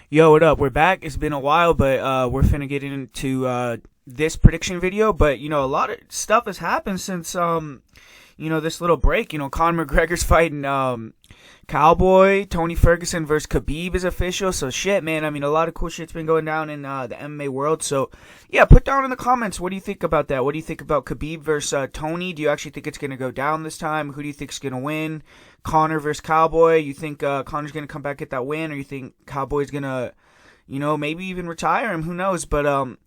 Yo, what up? We're back. It's been a while, but we're finna get into this prediction video. But a lot of stuff has happened since this little break. Conor McGregor's fighting Cowboy. Tony Ferguson versus Khabib is official. So shit, man. A lot of cool shit's been going down in the MMA world. So yeah, put down in the comments, what do you think about that? What do you think about Khabib versus Tony? Do you actually think it's gonna go down this time? Who do you think's gonna win? Conor versus Cowboy? You think Conor's gonna come back, get that win, or you think Cowboy's gonna, maybe even retire him? Who knows? But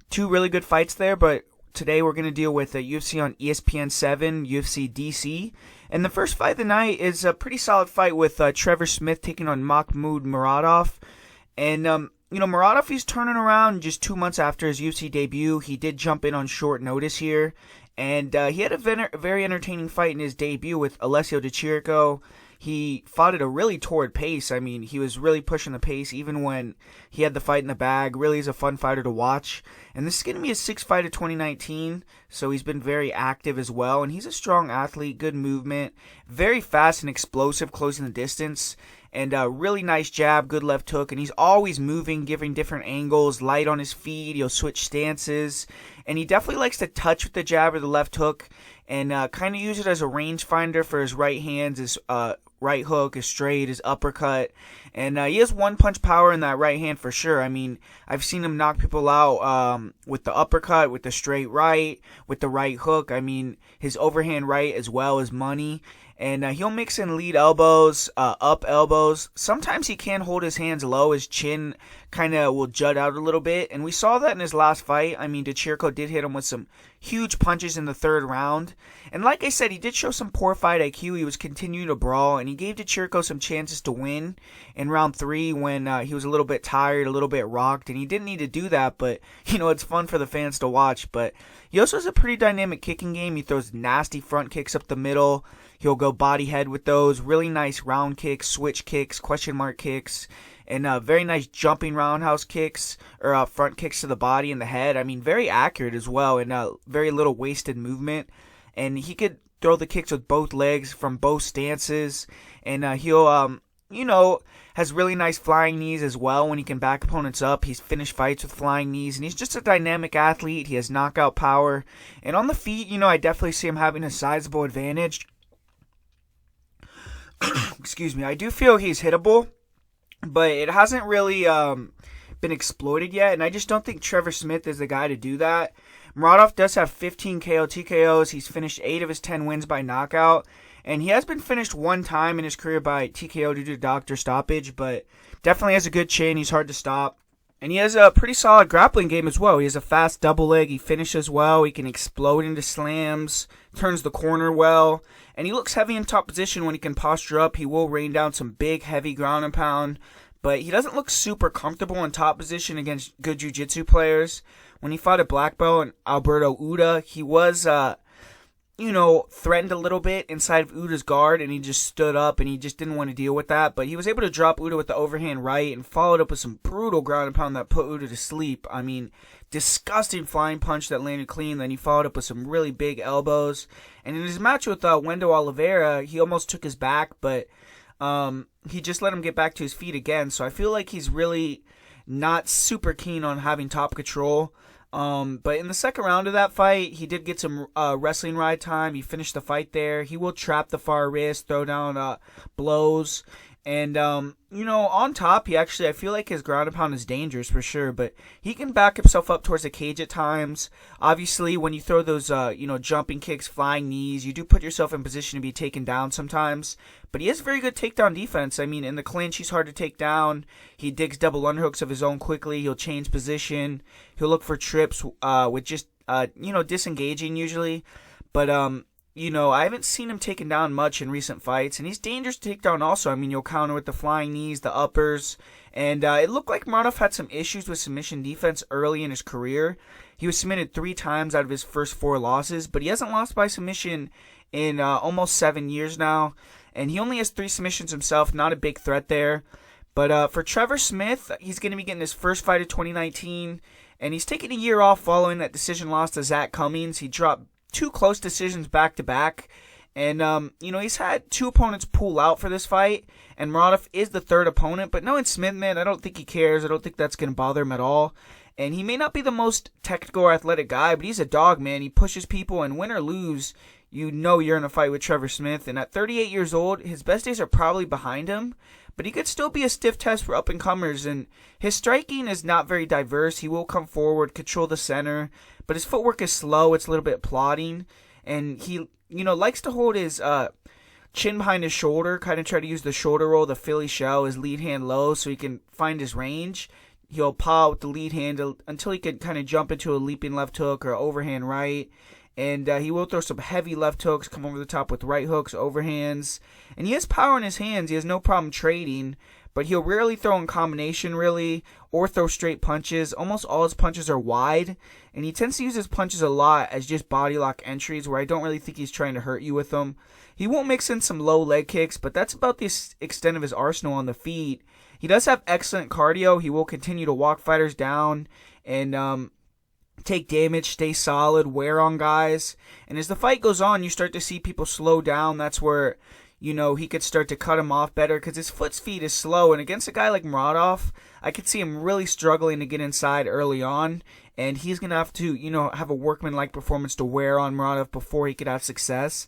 two really good fights there. But today we're gonna deal with UFC on ESPN 7, UFC DC. And the first fight of the night is a pretty solid fight with Trevor Smith taking on Mahmoud Muradov. And, Muratov, he's turning around just 2 months after his UFC debut. He did jump in on short notice here. And he had a very entertaining fight in his debut with Alessio Di Chirico. He fought at a really torrid pace. He was really pushing the pace even when he had the fight in the bag. Really is a fun fighter to watch. And this is going to be his sixth fight of 2019, so he's been very active as well. And he's a strong athlete, good movement, very fast and explosive, closing the distance. And really nice jab, good left hook. And he's always moving, giving different angles, light on his feet. He'll switch stances. And he definitely likes to touch with the jab or the left hook and kind of use it as a rangefinder for his right hands, his right hook, his straight, his uppercut. And he has one-punch power in that right hand for sure. I've seen him knock people out with the uppercut, with the straight right, with the right hook. His overhand right as well is money. And he'll mix in lead elbows, up elbows. Sometimes he can hold his hands low. His chin kind of will jut out a little bit. And we saw that in his last fight. Di Chirico did hit him with some huge punches in the third round. And like I said, he did show some poor fight IQ. He was continuing to brawl. And he gave Di Chirico some chances to win in round 3 when he was a little bit tired, a little bit rocked. And he didn't need to do that. But, it's fun for the fans to watch. But he also has a pretty dynamic kicking game. He throws nasty front kicks up the middle. He'll go body head with those. Really nice round kicks, switch kicks, question mark kicks, and very nice jumping roundhouse kicks or front kicks to the body and the head. Very accurate as well, and very little wasted movement. And he could throw the kicks with both legs from both stances. And he'll, has really nice flying knees as well when he can back opponents up. He's finished fights with flying knees, and he's just a dynamic athlete. He has knockout power. And on the feet, I definitely see him having a sizable advantage. Excuse me, I do feel he's hittable, but it hasn't really been exploited yet, and I just don't think Trevor Smith is the guy to do that. Muradov does have 15 KO TKOs. He's finished 8 of his 10 wins by knockout, and he has been finished one time in his career by TKO due to doctor stoppage, but definitely has a good chin. He's hard to stop. And he has a pretty solid grappling game as well. He has a fast double leg. He finishes well. He can explode into slams, turns the corner well. And he looks heavy in top position when he can posture up. He will rain down some big, heavy ground and pound. But he doesn't look super comfortable in top position against good jiu-jitsu players. When he fought at black belt and Alberto Uda, he was, threatened a little bit inside of Uda's guard, and he just stood up, and he just didn't want to deal with that. But he was able to drop Uda with the overhand right and followed up with some brutal ground and pound that put Uda to sleep. Disgusting flying punch that landed clean. Then he followed up with some really big elbows. And in his match with Wendell Oliveira, he almost took his back, but he just let him get back to his feet again. So I feel like he's really not super keen on having top control. But in the second round of that fight, he did get some wrestling ride time. He finished the fight there. He will trap the far wrist, throw down blows. And, on top, I feel like his ground and pound is dangerous for sure, but he can back himself up towards the cage at times. Obviously, when you throw those, jumping kicks, flying knees, you do put yourself in position to be taken down sometimes. But he has very good takedown defense. In the clinch, he's hard to take down. He digs double underhooks of his own quickly. He'll change position. He'll look for trips with just, disengaging usually. But, I haven't seen him taken down much in recent fights, and he's dangerous to take down also. You'll counter with the flying knees, the uppers, and it looked like Muratov had some issues with submission defense early in his career. He was submitted 3 times out of his first 4 losses, but he hasn't lost by submission in almost 7 years now, and he only has 3 submissions himself, not a big threat there. But for Trevor Smith, he's going to be getting his first fight of 2019, and he's taking a year off following that decision loss to Zach Cummings. He dropped 2 close decisions back-to-back, And, he's had 2 opponents pull out for this fight, and Muradov is the 3rd opponent. But knowing Smith, man, I don't think he cares. I don't think that's going to bother him at all. And he may not be the most technical or athletic guy, but he's a dog, man. He pushes people, and win or lose, you know you're in a fight with Trevor Smith. And at 38 years old, his best days are probably behind him. But he could still be a stiff test for up-and-comers. And his striking is not very diverse. He will come forward, control the center. But his footwork is slow. It's a little bit plodding. And he likes to hold his chin behind his shoulder, kind of try to use the shoulder roll, the Philly shell, his lead hand low so he can find his range. He'll paw with the lead hand until he can kind of jump into a leaping left hook or overhand right. And he will throw some heavy left hooks, come over the top with right hooks, overhands. And he has power in his hands. He has no problem trading. But he'll rarely throw in combination, really, or throw straight punches. Almost all his punches are wide, and he tends to use his punches a lot as just body lock entries, where I don't really think he's trying to hurt you with them. He won't mix in some low leg kicks, but that's about the extent of his arsenal on the feet. He does have excellent cardio. He will continue to walk fighters down and take damage, stay solid, wear on guys. And as the fight goes on, you start to see people slow down. That's where he could start to cut him off better because his foot speed is slow. And against a guy like Muradov, I could see him really struggling to get inside early on. And he's going to have to, have a workman-like performance to wear on Muradov before he could have success.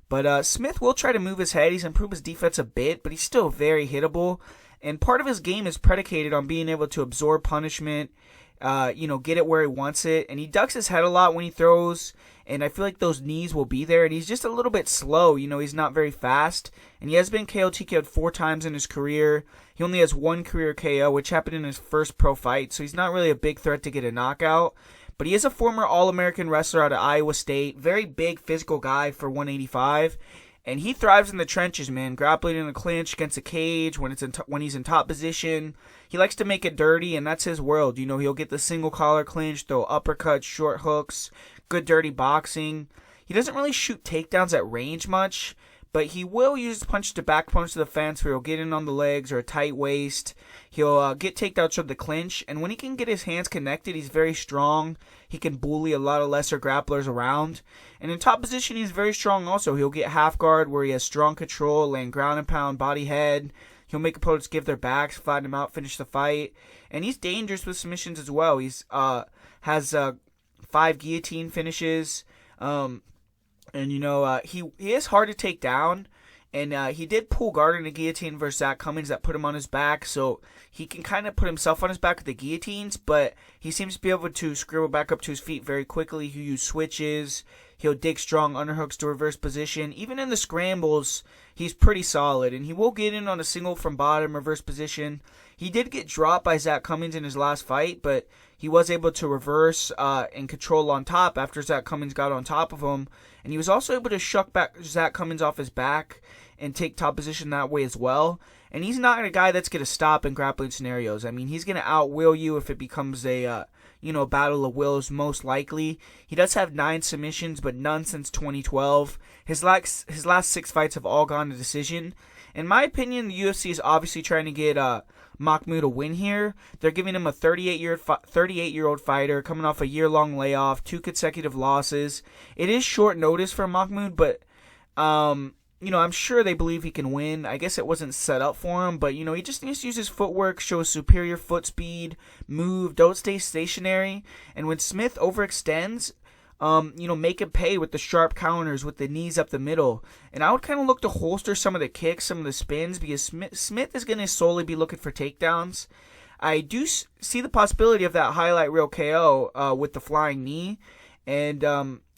But Smith will try to move his head. He's improved his defense a bit, but he's still very hittable. And part of his game is predicated on being able to absorb punishment, get it where he wants it. And he ducks his head a lot when he throws. And I feel like those knees will be there. And he's just a little bit slow. He's not very fast. And he has been TKO'd 4 times in his career. He only has 1 career KO, which happened in his first pro fight. So he's not really a big threat to get a knockout. But he is a former All-American wrestler out of Iowa State. Very big physical guy for 185. And he thrives in the trenches, man. Grappling in a clinch against a cage when he's in top position. He likes to make it dirty, and that's his world. He'll get the single collar clinch, throw uppercuts, short hooks, good dirty boxing. He doesn't really shoot takedowns at range much, but he will use punch to back punch to the fence where he'll get in on the legs or a tight waist. He'll get takedowns from the clinch, and when he can get his hands connected, he's very strong. He can bully a lot of lesser grapplers around. And in top position, he's very strong also. He'll get half guard where he has strong control, land ground and pound, body head. He'll make opponents give their backs, flatten him out, finish the fight. And he's dangerous with submissions as well. He's has 5 guillotine finishes. He is hard to take down. And he did pull guard in a guillotine versus Zach Cummings that put him on his back. So he can kind of put himself on his back with the guillotines. But he seems to be able to scribble back up to his feet very quickly. He'll use switches. He'll dig strong underhooks to reverse position. Even in the scrambles, he's pretty solid. And he will get in on a single from bottom, reverse position. He did get dropped by Zach Cummings in his last fight. But he was able to reverse and control on top after Zach Cummings got on top of him. And he was also able to shuck back Zach Cummings off his back and take top position that way as well. And he's not a guy that's going to stop in grappling scenarios. I mean, he's going to outwill you if it becomes a battle of wills, most likely. He does have 9 submissions, but none since 2012. His last 6 fights have all gone to decision. In my opinion, the UFC is obviously trying to get Mahmoud a win here. They're giving him a 38-year-old fighter coming off a year-long layoff, 2 consecutive losses. It is short notice for Mahmoud, but I'm sure they believe he can win. I guess it wasn't set up for him, but he just needs to use his footwork, show superior foot speed, move, don't stay stationary. And when Smith overextends, make him pay with the sharp counters, with the knees up the middle. And I would kind of look to holster some of the kicks, some of the spins, because Smith is going to solely be looking for takedowns. I do see the possibility of that highlight reel KO with the flying knee. And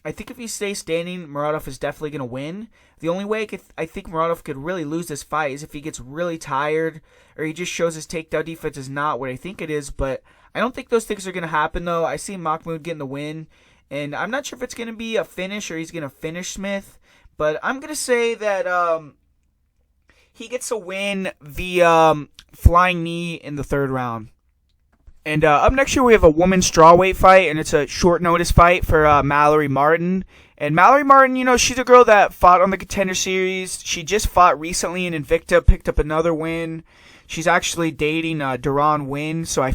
I think if he stays standing, Muratov is definitely going to win. The only way I think Muratov could really lose this fight is if he gets really tired or he just shows his takedown defense is not what I think it is. But I don't think those things are going to happen, though. I see Mahmoud getting the win. And I'm not sure if it's going to be a finish or he's going to finish Smith. But I'm going to say that he gets a win via flying knee in the 3rd round. And up next here we have a women's strawweight fight, and it's a short notice fight for Mallory Martin. And Mallory Martin, she's a girl that fought on the Contender Series. She just fought recently in Invicta, picked up another win. She's actually dating Duran Wynn, so I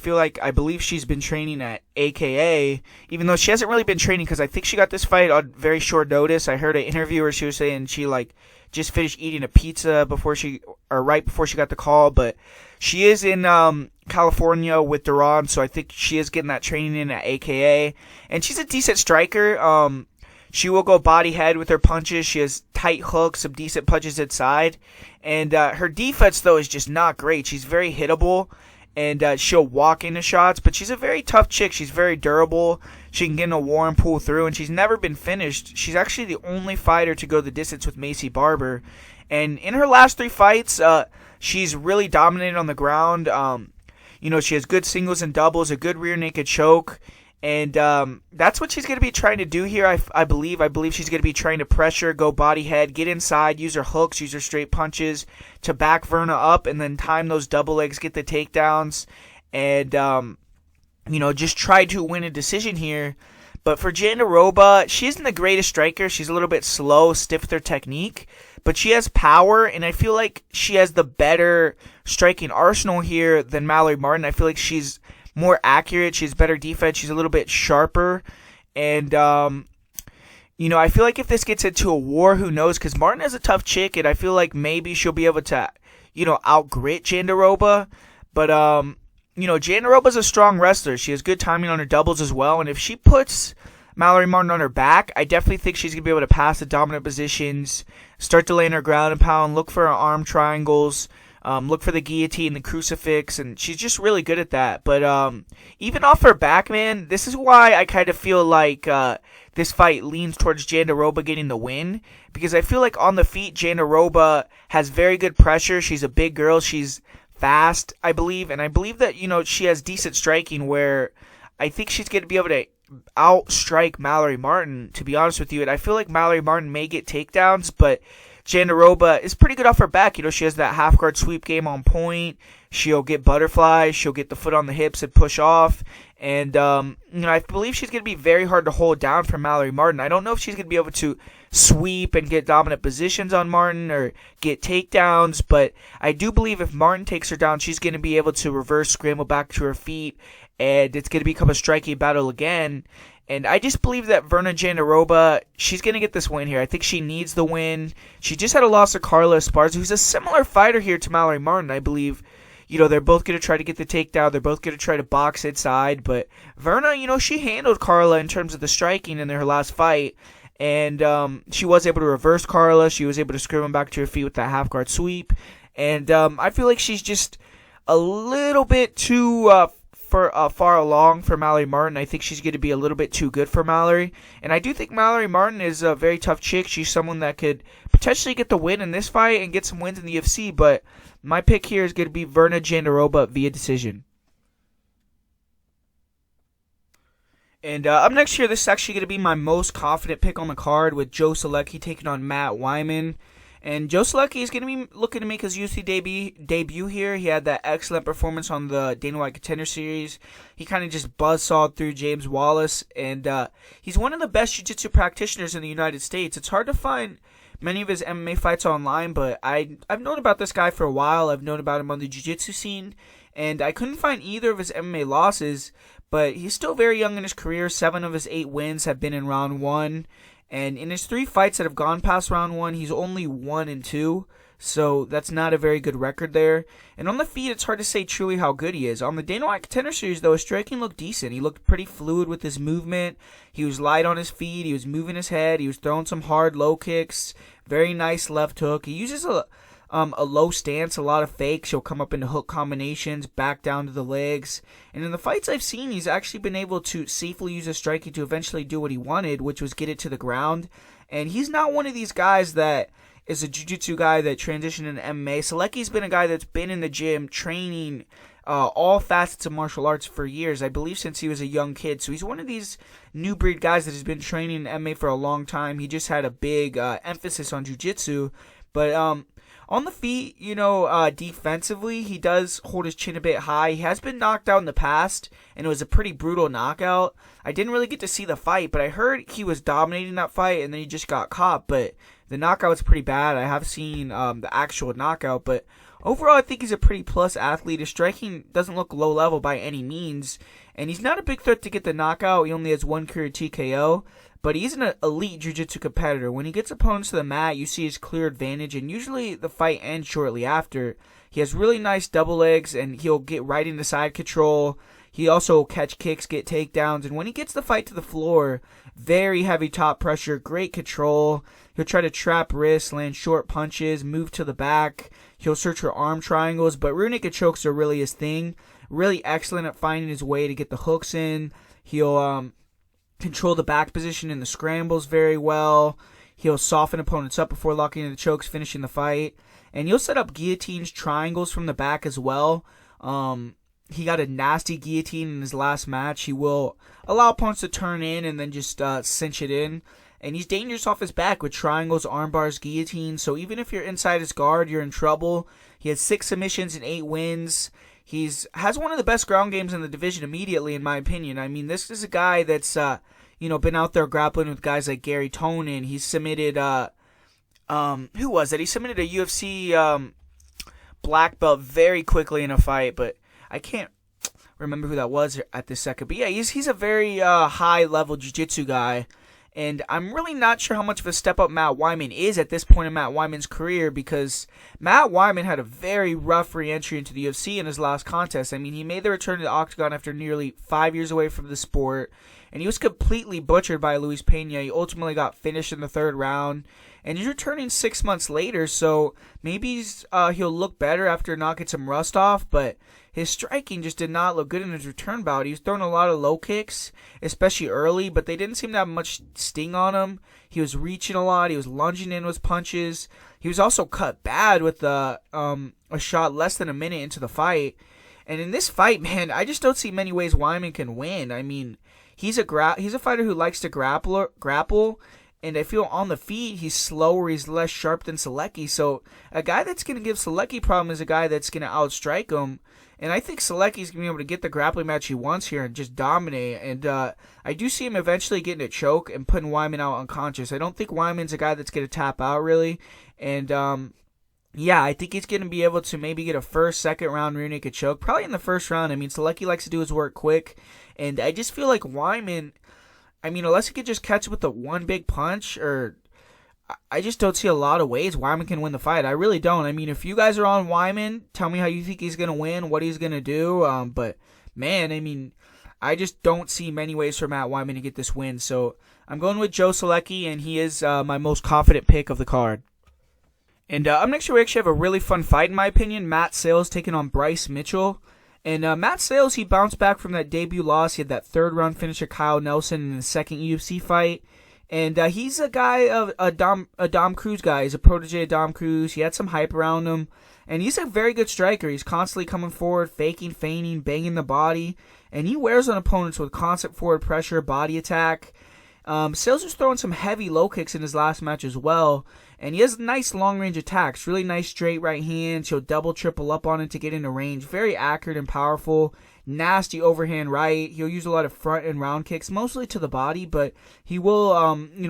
believe she's been training at AKA, even though she hasn't really been training because I think she got this fight on very short notice. I heard an interview where she was saying she just finished eating a pizza right before she got the call, but she is in California with Duran, so I think she is getting that training in at AKA, and she's a decent striker. She will go body head with her punches. She has tight hooks, some decent punches inside. And her defense, though, is just not great. She's very hittable, and she'll walk into shots. But she's a very tough chick. She's very durable. She can get in a war and pull through, and she's never been finished. She's actually the only fighter to go the distance with Macy Barber. And in her last 3 fights, she's really dominated on the ground. She has good singles and doubles, a good rear naked choke. And that's what she's going to be trying to do here, I believe. I believe she's going to be trying to pressure, go body head, get inside, use her hooks, use her straight punches to back Verna up, and then time those double legs, get the takedowns, and, just try to win a decision here. But for Jandiroba, she isn't the greatest striker. She's a little bit slow, stiff with her technique, but she has power, and I feel like she has the better striking arsenal here than Mallory Martin. I feel like she's more accurate, she's better defense, she's a little bit sharper, and I feel like if this gets into a war, who knows, because Martin is a tough chick, and I feel like maybe she'll be able to, out-grit Jandiroba, but, Jandiroba's a strong wrestler, she has good timing on her doubles as well, and if she puts Mallory Martin on her back, I definitely think she's going to be able to pass the dominant positions, start to lay in her ground and pound, look for her arm triangles, look for the guillotine, the crucifix, and she's just really good at that. But even off her back, man, this is why I kind of feel like this fight leans towards Jandiroba getting the win. Because I feel like on the feet, Jandiroba has very good pressure. She's a big girl. She's fast, I believe. And I believe that, she has decent striking where I think she's going to be able to outstrike Mallory Martin, to be honest with you. And I feel like Mallory Martin may get takedowns, but Jandiroba is pretty good off her back. She has that half guard sweep game on point. She'll get butterflies. She'll get the foot on the hips and push off. And, I believe she's going to be very hard to hold down for Mallory Martin. I don't know if she's going to be able to sweep and get dominant positions on Martin or get takedowns, but I do believe if Martin takes her down, she's going to be able to reverse scramble back to her feet, and it's going to become a striking battle again. And I just believe that Verna Jandiroba, she's going to get this win here. I think she needs the win. She just had a loss to Carla Esparza, who's a similar fighter here to Mallory Martin, I believe. They're both going to try to get the takedown. They're both going to try to box inside. But Verna, she handled Carla in terms of the striking in her last fight. And she was able to reverse Carla. She was able to scream him back to her feet with that half-guard sweep. And I feel like she's just a little bit too far along for Mallory Martin. I think she's going to be a little bit too good for Mallory. And I do think Mallory Martin is a very tough chick. She's someone that could potentially get the win in this fight and get some wins in the UFC. But my pick here is going to be Verna Jandiroba via decision. And up next here, this is actually going to be my most confident pick on the card with Joe Solecki taking on Matt Wiman. And Joe Solecki is going to be looking to make his UFC debut here. He had that excellent performance on the Dana White Contender Series. He kind of just buzzsawed through James Wallace. And he's one of the best jiu-jitsu practitioners in the United States. It's hard to find many of his MMA fights online, but I've known about this guy for a while. I've known about him on the jiu-jitsu scene. And I couldn't find either of his MMA losses, but he's still very young in his career. 7 of his 8 wins have been in round 1. And in his 3 fights that have gone past round 1, he's only 1-2. So that's not a very good record there. And on the feet, it's hard to say truly how good he is. On the Dana White Contender Series, though, his striking looked decent. He looked pretty fluid with his movement. He was light on his feet. He was moving his head. He was throwing some hard low kicks. Very nice left hook. He uses a low stance, a lot of fakes. He'll come up into hook combinations, back down to the legs. And in the fights I've seen, he's actually been able to safely use his striking to eventually do what he wanted, which was get it to the ground. And he's not one of these guys that is a jiu-jitsu guy that transitioned into MMA. Solecki's been a guy that's been in the gym training all facets of martial arts for years, I believe since he was a young kid. So he's one of these new breed guys that has been training in MMA for a long time. He just had a big emphasis on jiu-jitsu. But On the feet, defensively, he does hold his chin a bit high. He has been knocked out in the past, and it was a pretty brutal knockout. I didn't really get to see the fight, but I heard he was dominating that fight, and then he just got caught. But the knockout was pretty bad. I have seen the actual knockout, but overall, I think he's a pretty plus athlete. His striking doesn't look low level by any means, and he's not a big threat to get the knockout. He only has one career TKO. But he's an elite jiu-jitsu competitor. When he gets opponents to the mat, you see his clear advantage, and usually the fight ends shortly after. He has really nice double legs, and he'll get right into side control. He also will catch kicks, get takedowns, and when he gets the fight to the floor, very heavy top pressure, great control. He'll try to trap wrists, land short punches, move to the back. He'll search for arm triangles, but rear naked chokes are really his thing. Really excellent at finding his way to get the hooks in. He'll control the back position in the scrambles very well. He'll soften opponents up before locking into the chokes, finishing the fight. And he'll set up guillotines, triangles from the back as well. He got a nasty guillotine in his last match. He will allow opponents to turn in and then just cinch it in. And he's dangerous off his back with triangles, arm bars, guillotines. So even if you're inside his guard, you're in trouble. He has 6 submissions and 8 wins. Has one of the best ground games in the division immediately, in my opinion. I mean, this is a guy that's been out there grappling with guys like Gary Tonin. He submitted who was it? He submitted a UFC black belt very quickly in a fight, but I can't remember who that was at this second. But yeah, he's a very high level jiu-jitsu guy. And I'm really not sure how much of a step up Matt Wiman is at this point in Matt Wiman's career, because Matt Wiman had a very rough re-entry into the UFC in his last contest. I mean, he made the return to the octagon after nearly 5 years away from the sport, and he was completely butchered by Luis Pena. He ultimately got finished in the 3rd round, and he's returning 6 months later, so maybe he'll look better after knocking some rust off, but his striking just did not look good in his return bout. He was throwing a lot of low kicks, especially early, but they didn't seem to have much sting on him. He was reaching a lot. He was lunging in with punches. He was also cut bad with a shot less than a minute into the fight. And in this fight, man, I just don't see many ways Wiman can win. I mean, he's a fighter who likes to grapple, and I feel on the feet he's slower, he's less sharp than Solecki. So a guy that's going to give Solecki problem is a guy that's going to outstrike him. And I think Solecki's going to be able to get the grappling match he wants here and just dominate. And I do see him eventually getting a choke and putting Wiman out unconscious. I don't think Wyman's a guy that's going to tap out, really. And, I think he's going to be able to maybe get a first, second round rear naked choke. Probably in the first round. I mean, Solecki likes to do his work quick. And I just feel like Wiman, unless he could just catch with the one big punch, or I just don't see a lot of ways Wiman can win the fight. I really don't. I mean, if you guys are on Wiman, tell me how you think he's going to win, what he's going to do. But, man, I just don't see many ways for Matt Wiman to get this win. So I'm going with Joe Solecki, and he is my most confident pick of the card. And up next, we actually have a really fun fight, in my opinion. Matt Sayles taking on Bryce Mitchell. And Matt Sayles, he bounced back from that debut loss. He had that 3rd round finish at Kyle Nelson in his 2nd UFC fight. And he's a guy of a Dom Cruz guy. He's a protege of Dom Cruz. He had some hype around him. And he's a very good striker. He's constantly coming forward, faking, feigning, banging the body. And he wears on opponents with constant forward pressure, body attack. Sayles was throwing some heavy low kicks in his last match as well. And he has nice long-range attacks. Really nice straight right hands. He'll double, triple up on it to get into range. Very accurate and powerful. Nasty overhand right. He'll use a lot of front and round kicks, mostly to the body, but he will,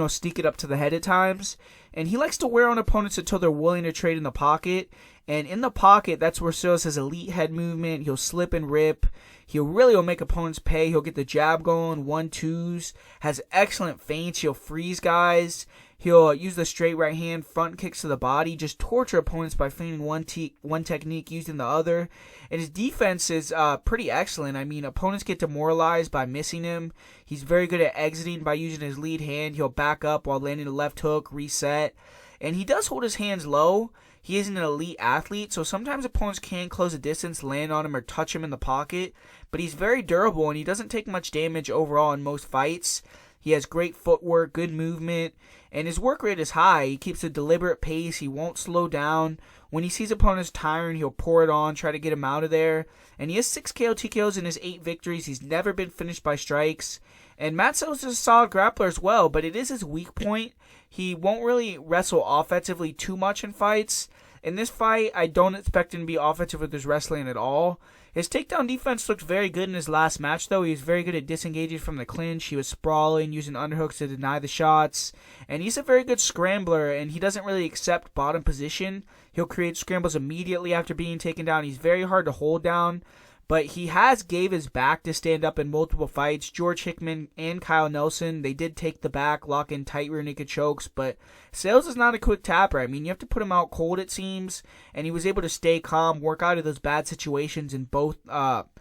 sneak it up to the head at times. And he likes to wear on opponents until they're willing to trade in the pocket. And in the pocket, that's where Sayles has elite head movement. He'll slip and rip. He'll make opponents pay. He'll get the jab going, 1-2s. Has excellent feints. He'll freeze guys. He'll use the straight right hand, front kicks to the body, just torture opponents by feigning one technique using the other. And his defense is pretty excellent. Opponents get demoralized by missing him. He's very good at exiting by using his lead hand. He'll back up while landing a left hook, reset. And he does hold his hands low. He isn't an elite athlete, so sometimes opponents can close a distance, land on him, or touch him in the pocket. But he's very durable, and he doesn't take much damage overall in most fights. He has great footwork, good movement, and his work rate is high. He keeps a deliberate pace. He won't slow down. When he sees opponents tiring, he'll pour it on, try to get him out of there. And he has 6 KO TKOs in his 8 victories. He's never been finished by strikes. And Matt Sayles is a solid grappler as well, but it is his weak point. He won't really wrestle offensively too much in fights. In this fight, I don't expect him to be offensive with his wrestling at all. His takedown defense looked very good in his last match, though. He was very good at disengaging from the clinch. He was sprawling, using underhooks to deny the shots. And he's a very good scrambler, and he doesn't really accept bottom position. He'll create scrambles immediately after being taken down. He's very hard to hold down. But he has gave his back to stand up in multiple fights. George Hickman and Kyle Nelson, they did take the back, lock in tight rear naked chokes. But Sayles is not a quick tapper. I mean, you have to put him out cold, it seems. And he was able to stay calm, work out of those bad situations in both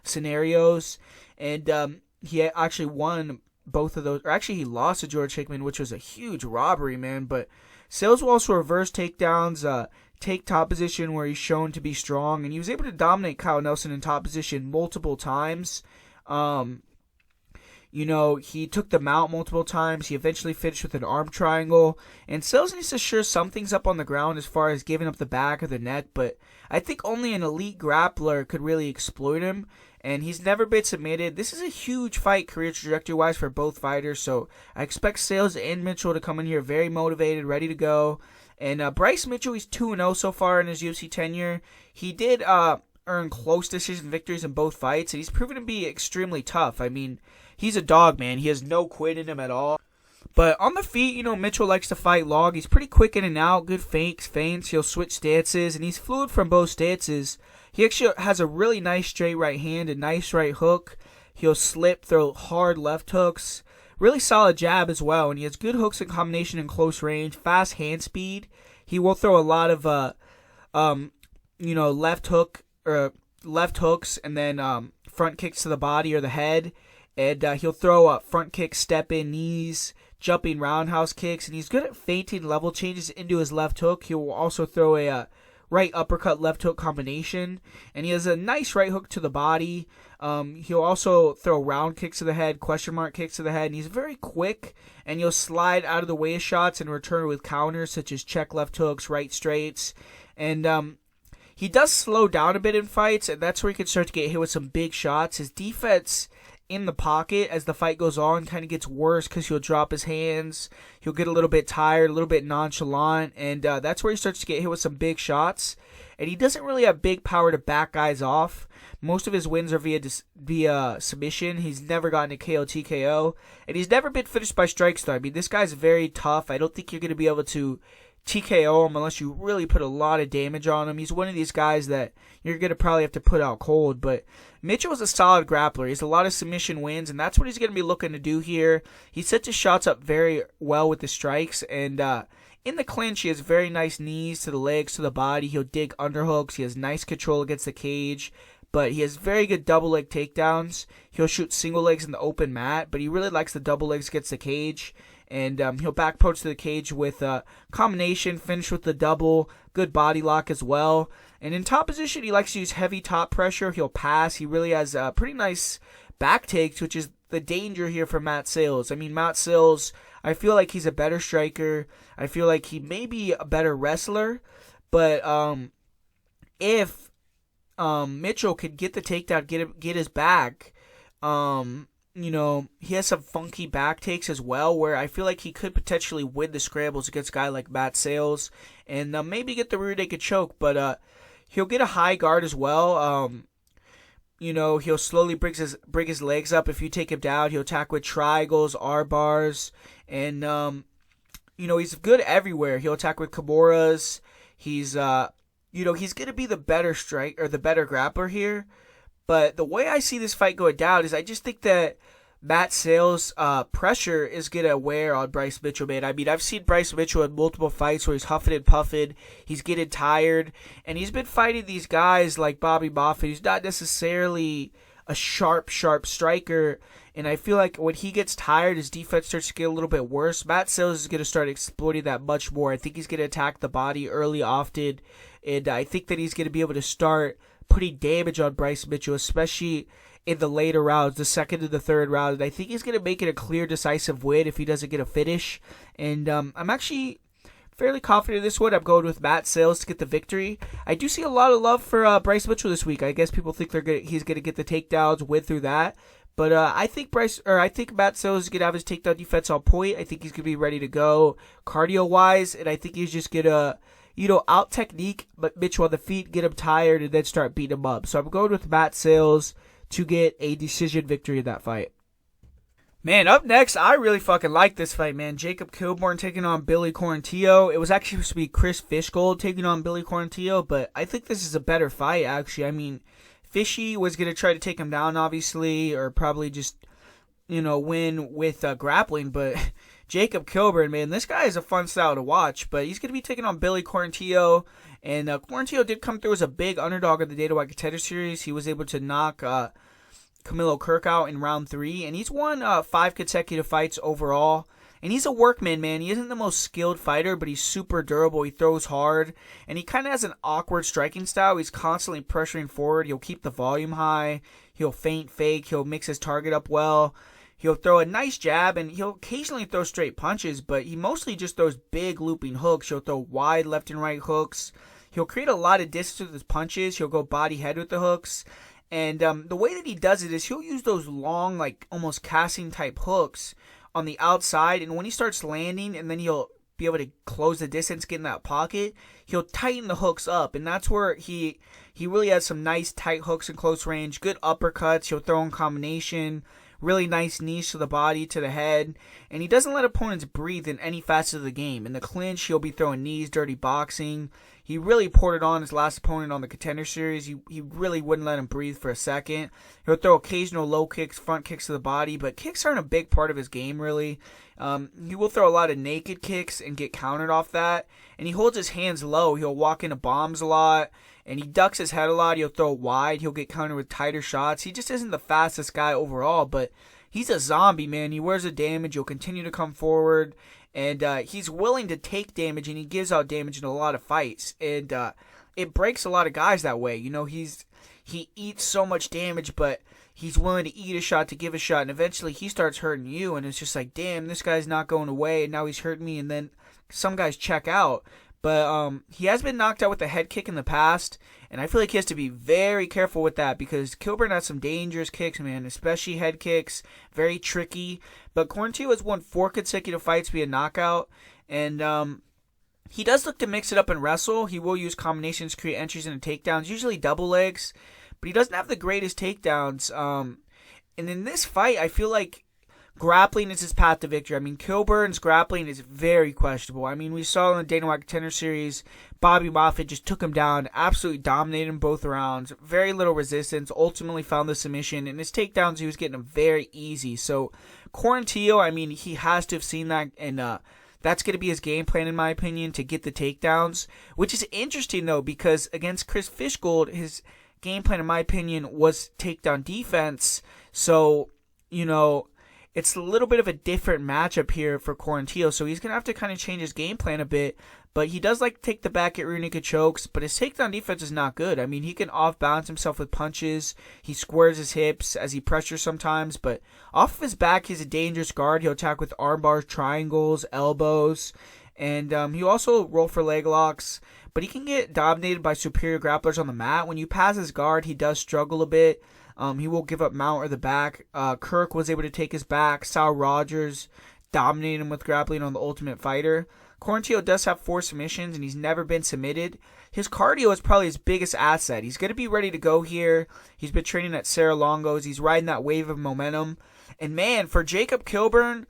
scenarios. And he actually won both of those. Or actually, he lost to George Hickman, which was a huge robbery, man. But Sayles will also reverse takedowns, take top position where he's shown to be strong, and he was able to dominate Kyle Nelson in top position multiple times. He took the mount multiple times. He eventually finished with an arm triangle, and Sayles needs to sure something's up on the ground as far as giving up the back or the neck, but I think only an elite grappler could really exploit him, and he's never been submitted. This is a huge fight career trajectory-wise for both fighters, so I expect Sayles and Mitchell to come in here very motivated, ready to go. And Bryce Mitchell, he's 2-0 so far in his UFC tenure. He did earn close decision victories in both fights, and he's proven to be extremely tough. I mean, he's a dog, man. He has no quit in him at all. But on the feet, Mitchell likes to fight long. He's pretty quick in and out, good feints. He'll switch stances, and he's fluid from both stances. He actually has a really nice straight right hand, a nice right hook. He'll slip, throw hard left hooks. Really solid jab as well, and he has good hooks in combination in close range, fast hand speed. He will throw a lot of, left hooks, and then front kicks to the body or the head, and he'll throw front kicks, step in knees, jumping roundhouse kicks, and he's good at feinting level changes into his left hook. He will also throw a right uppercut, left hook combination, and he has a nice right hook to the body. He'll also throw round kicks to the head, question mark kicks to the head, and he's very quick, and he'll slide out of the way of shots and return with counters such as check left hooks, right straights, and he does slow down a bit in fights, and that's where he can start to get hit with some big shots. His defense in the pocket as the fight goes on kind of gets worse because he'll drop his hands, he'll get a little bit tired, a little bit nonchalant, and that's where he starts to get hit with some big shots. And he doesn't really have big power to back guys off. Most of his wins are via submission. He's never gotten a KO TKO, and he's never been finished by strikes though. I mean, this guy's very tough. I don't think you're going to be able to TKO him unless you really put a lot of damage on him. He's one of these guys that you're going to probably have to put out cold, but Mitchell is a solid grappler. He has a lot of submission wins, and that's what he's going to be looking to do here. He sets his shots up very well with the strikes, and in the clinch, he has very nice knees to the legs, to the body. He'll dig underhooks. He has nice control against the cage, but he has very good double leg takedowns. He'll shoot single legs in the open mat, but he really likes the double legs against the cage. And he'll back approach to the cage with a combination, finish with the double, good body lock as well. And in top position, he likes to use heavy top pressure. He'll pass. He really has pretty nice back takes, which is the danger here for Matt Sayles. I mean, Matt Sayles, I feel like he's a better striker. I feel like he may be a better wrestler. But if Mitchell could get the takedown, get his back, he has some funky back takes as well, where I feel like he could potentially win the scrambles against a guy like Matt Sayles, and maybe get the rear naked choke, but he'll get a high guard as well. He'll slowly bring his legs up. If you take him down, he'll attack with triangles, R-bars, and, he's good everywhere. He'll attack with Kimuras. He's going to be the better the better grappler here. But the way I see this fight going down is I just think that Matt Sayles' pressure is going to wear on Bryce Mitchell, man. I mean, I've seen Bryce Mitchell in multiple fights where he's huffing and puffing, he's getting tired, and he's been fighting these guys like Bobby Moffett, who's not necessarily a sharp striker, and I feel like when he gets tired, his defense starts to get a little bit worse. Matt Sayles is going to start exploiting that much more. I think he's going to attack the body early, often, and I think that he's going to be able to start putting damage on Bryce Mitchell, especially in the later rounds, the second and the third round. And I think he's going to make it a clear, decisive win if he doesn't get a finish. And I'm actually fairly confident in this one. I'm going with Matt Sayles to get the victory. I do see a lot of love for Bryce Mitchell this week. I guess people think he's going to get the takedowns, win through that. But I think Matt Sayles is going to have his takedown defense on point. I think he's going to be ready to go cardio-wise, and I think he's just going to out technique, but Mitchell on the feet, get him tired, and then start beating him up. So I'm going with Matt Sayles to get a decision victory in that fight. Man, up next, I really fucking like this fight, man. Jacob Kilburn taking on Billy Quarantillo. It was actually supposed to be Chris Fishgold taking on Billy Quarantillo, but I think this is a better fight, actually. I mean, Fishy was going to try to take him down, obviously, or probably just, win with grappling, but Jacob Kilburn, man, this guy is a fun style to watch, but he's going to be taking on Billy Quarantillo, and Quarantillo did come through as a big underdog of the Dana White Contender Series. He was able to knock Camilo Kirk out in round 3, and he's won 5 consecutive fights overall. And he's a workman, man. He isn't the most skilled fighter, but he's super durable. He throws hard, and he kind of has an awkward striking style. He's constantly pressuring forward. He'll keep the volume high. He'll feint fake. He'll mix his target up well. He'll throw a nice jab, and he'll occasionally throw straight punches, but he mostly just throws big looping hooks. He'll throw wide left and right hooks. He'll create a lot of distance with his punches. He'll go body head with the hooks. And the way that he does it is he'll use those long, like almost casting type hooks on the outside. And when he starts landing and then he'll be able to close the distance, get in that pocket, he'll tighten the hooks up. And that's where he really has some nice tight hooks in close range, good uppercuts. He'll throw in combination, really nice knees to the body, to the head. And he doesn't let opponents breathe in any facet of the game. In the clinch, he'll be throwing knees, dirty boxing. He really poured it on his last opponent on the Contender Series. He really wouldn't let him breathe for a second. He'll throw occasional low kicks, front kicks to the body, but kicks aren't a big part of his game, really. He will throw a lot of naked kicks and get countered off that. And he holds his hands low. He'll walk into bombs a lot, and he ducks his head a lot. He'll throw wide. He'll get countered with tighter shots. He just isn't the fastest guy overall, but he's a zombie, man. He wears the damage. He'll continue to come forward. And he's willing to take damage, and he gives out damage in a lot of fights. And it breaks a lot of guys that way. He eats so much damage, but he's willing to eat a shot to give a shot. And eventually he starts hurting you, and it's just like, damn, this guy's not going away, and now he's hurting me. And then some guys check out. But he has been knocked out with a head kick in the past, and I feel like he has to be very careful with that because Kilburn has some dangerous kicks, man, especially head kicks, very tricky. But Quarantillo has won 4 consecutive fights via knockout, and he does look to mix it up and wrestle. He will use combinations to create entries and takedowns, usually double legs, but he doesn't have the greatest takedowns. And in this fight, I feel like grappling is his path to victory. I mean, Kilburn's grappling is very questionable. I mean, we saw in the Dana White Contender Series, Bobby Moffitt just took him down, absolutely dominated him both rounds. Very little resistance, ultimately found the submission, and his takedowns, he was getting them very easy. So, Quarantillo, I mean, he has to have seen that, and that's going to be his game plan, in my opinion, to get the takedowns, which is interesting, though, because against Chris Fishgold, his game plan, in my opinion, was takedown defense. So, it's a little bit of a different matchup here for Quarantillo, so he's going to have to kind of change his game plan a bit, but he does like to take the back at rear naked chokes, but his takedown defense is not good. I mean, he can off-balance himself with punches, he squares his hips as he pressures sometimes, but off of his back, he's a dangerous guard. He'll attack with arm bars, triangles, elbows, and he'll also roll for leg locks, but he can get dominated by superior grapplers on the mat. When you pass his guard, he does struggle a bit. He will give up mount or the back. Kirk was able to take his back. Sal Rogers dominated him with grappling on The Ultimate Fighter. Quarantillo does have 4 submissions, and he's never been submitted. His cardio is probably his biggest asset. He's going to be ready to go here. He's been training at Serra Longo's. He's riding that wave of momentum. And, man, for Jacob Kilburn,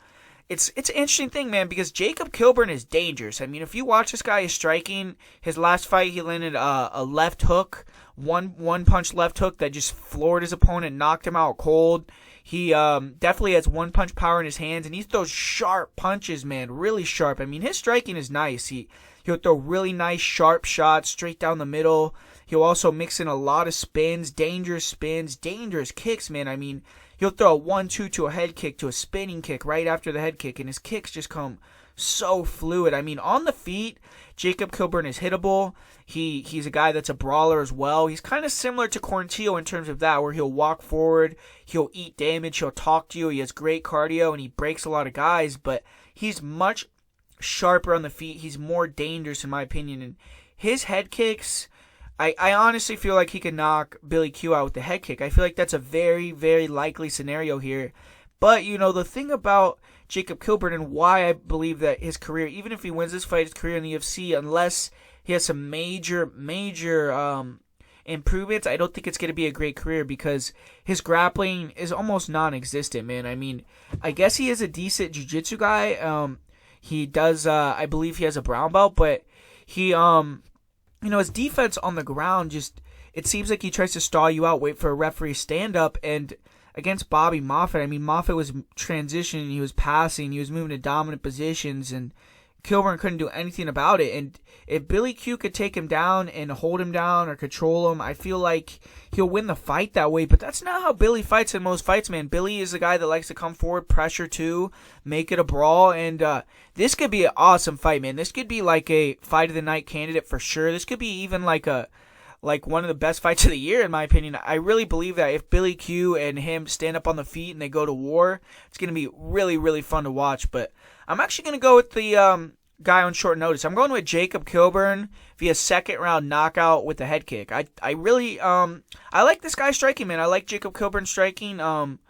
it's an interesting thing, man, because Jacob Kilburn is dangerous. I mean, if you watch this guy, his striking, his last fight, he landed a left hook, one punch left hook that just floored his opponent, knocked him out cold. He definitely has one punch power in his hands, and he throws sharp punches, man, really sharp. I mean, his striking is nice. He'll throw really nice, sharp shots straight down the middle. He'll also mix in a lot of spins, dangerous kicks, man. I mean, he'll throw a 1-2 to a head kick to a spinning kick right after the head kick, and his kicks just come so fluid. I mean, on the feet, Jacob Kilburn is hittable. He's a guy that's a brawler as well. He's kind of similar to Quarantillo in terms of that, where he'll walk forward, he'll eat damage, he'll talk to you, he has great cardio, and he breaks a lot of guys, but he's much sharper on the feet. He's more dangerous, in my opinion, and his head kicks, I honestly feel like he can knock Billy Q out with the head kick. I feel like that's a very, very likely scenario here. But, the thing about Jacob Kilburn and why I believe that his career, even if he wins this fight, his career in the UFC, unless he has some major improvements. I don't think it's going to be a great career because his grappling is almost non-existent, man. I mean, I guess he is a decent jiu-jitsu guy. He does, I believe he has a brown belt, but he, his defense on the ground just, it seems like he tries to stall you out, wait for a referee stand-up, and against Bobby Moffett, I mean, Moffett was transitioning, he was passing, he was moving to dominant positions, and Kilburn couldn't do anything about it. And if Billy Q could take him down and hold him down or control him, I feel like he'll win the fight that way. But that's not how Billy fights in most fights, man. Billy is a guy that likes to come forward, pressure too, make it a brawl. And this could be an awesome fight, man. This could be like a fight of the night candidate for sure. This could be even like one of the best fights of the year, in my opinion. I really believe that if Billy Q and him stand up on the feet and they go to war, it's going to be really, really fun to watch. But I'm actually going to go with the guy on short notice. I'm going with Jacob Kilburn via second round knockout with the head kick. I really I like this guy striking, man. I like Jacob Kilburn striking. I'm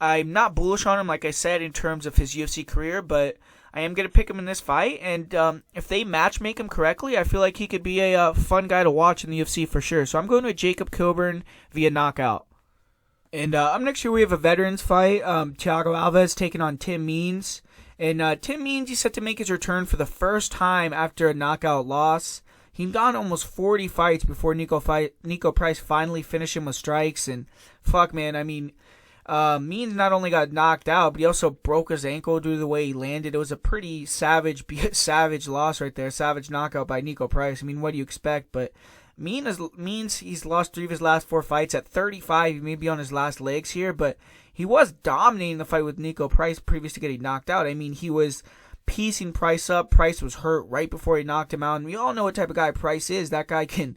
not bullish on him, like I said, in terms of his UFC career, but I am going to pick him in this fight. And if they match make him correctly, I feel like he could be a fun guy to watch in the UFC for sure. So I'm going with Jacob Kilburn via knockout. And up next here we have a veterans fight. Thiago Alves taking on Tim Means. And Tim Means, he's set to make his return for the first time after a knockout loss. He'd gone almost 40 fights before Nico Price finally finished him with strikes. And fuck, man, I mean, Means not only got knocked out, but he also broke his ankle due to the way he landed. It was a pretty savage loss right there. Savage knockout by Nico Price. I mean, what do you expect? But Means he's lost 3 of his last 4 fights. At 35, he may be on his last legs here, but he was dominating the fight with Nico Price previous to getting knocked out. I mean, he was piecing Price up. Price was hurt right before he knocked him out. And we all know what type of guy Price is. That guy can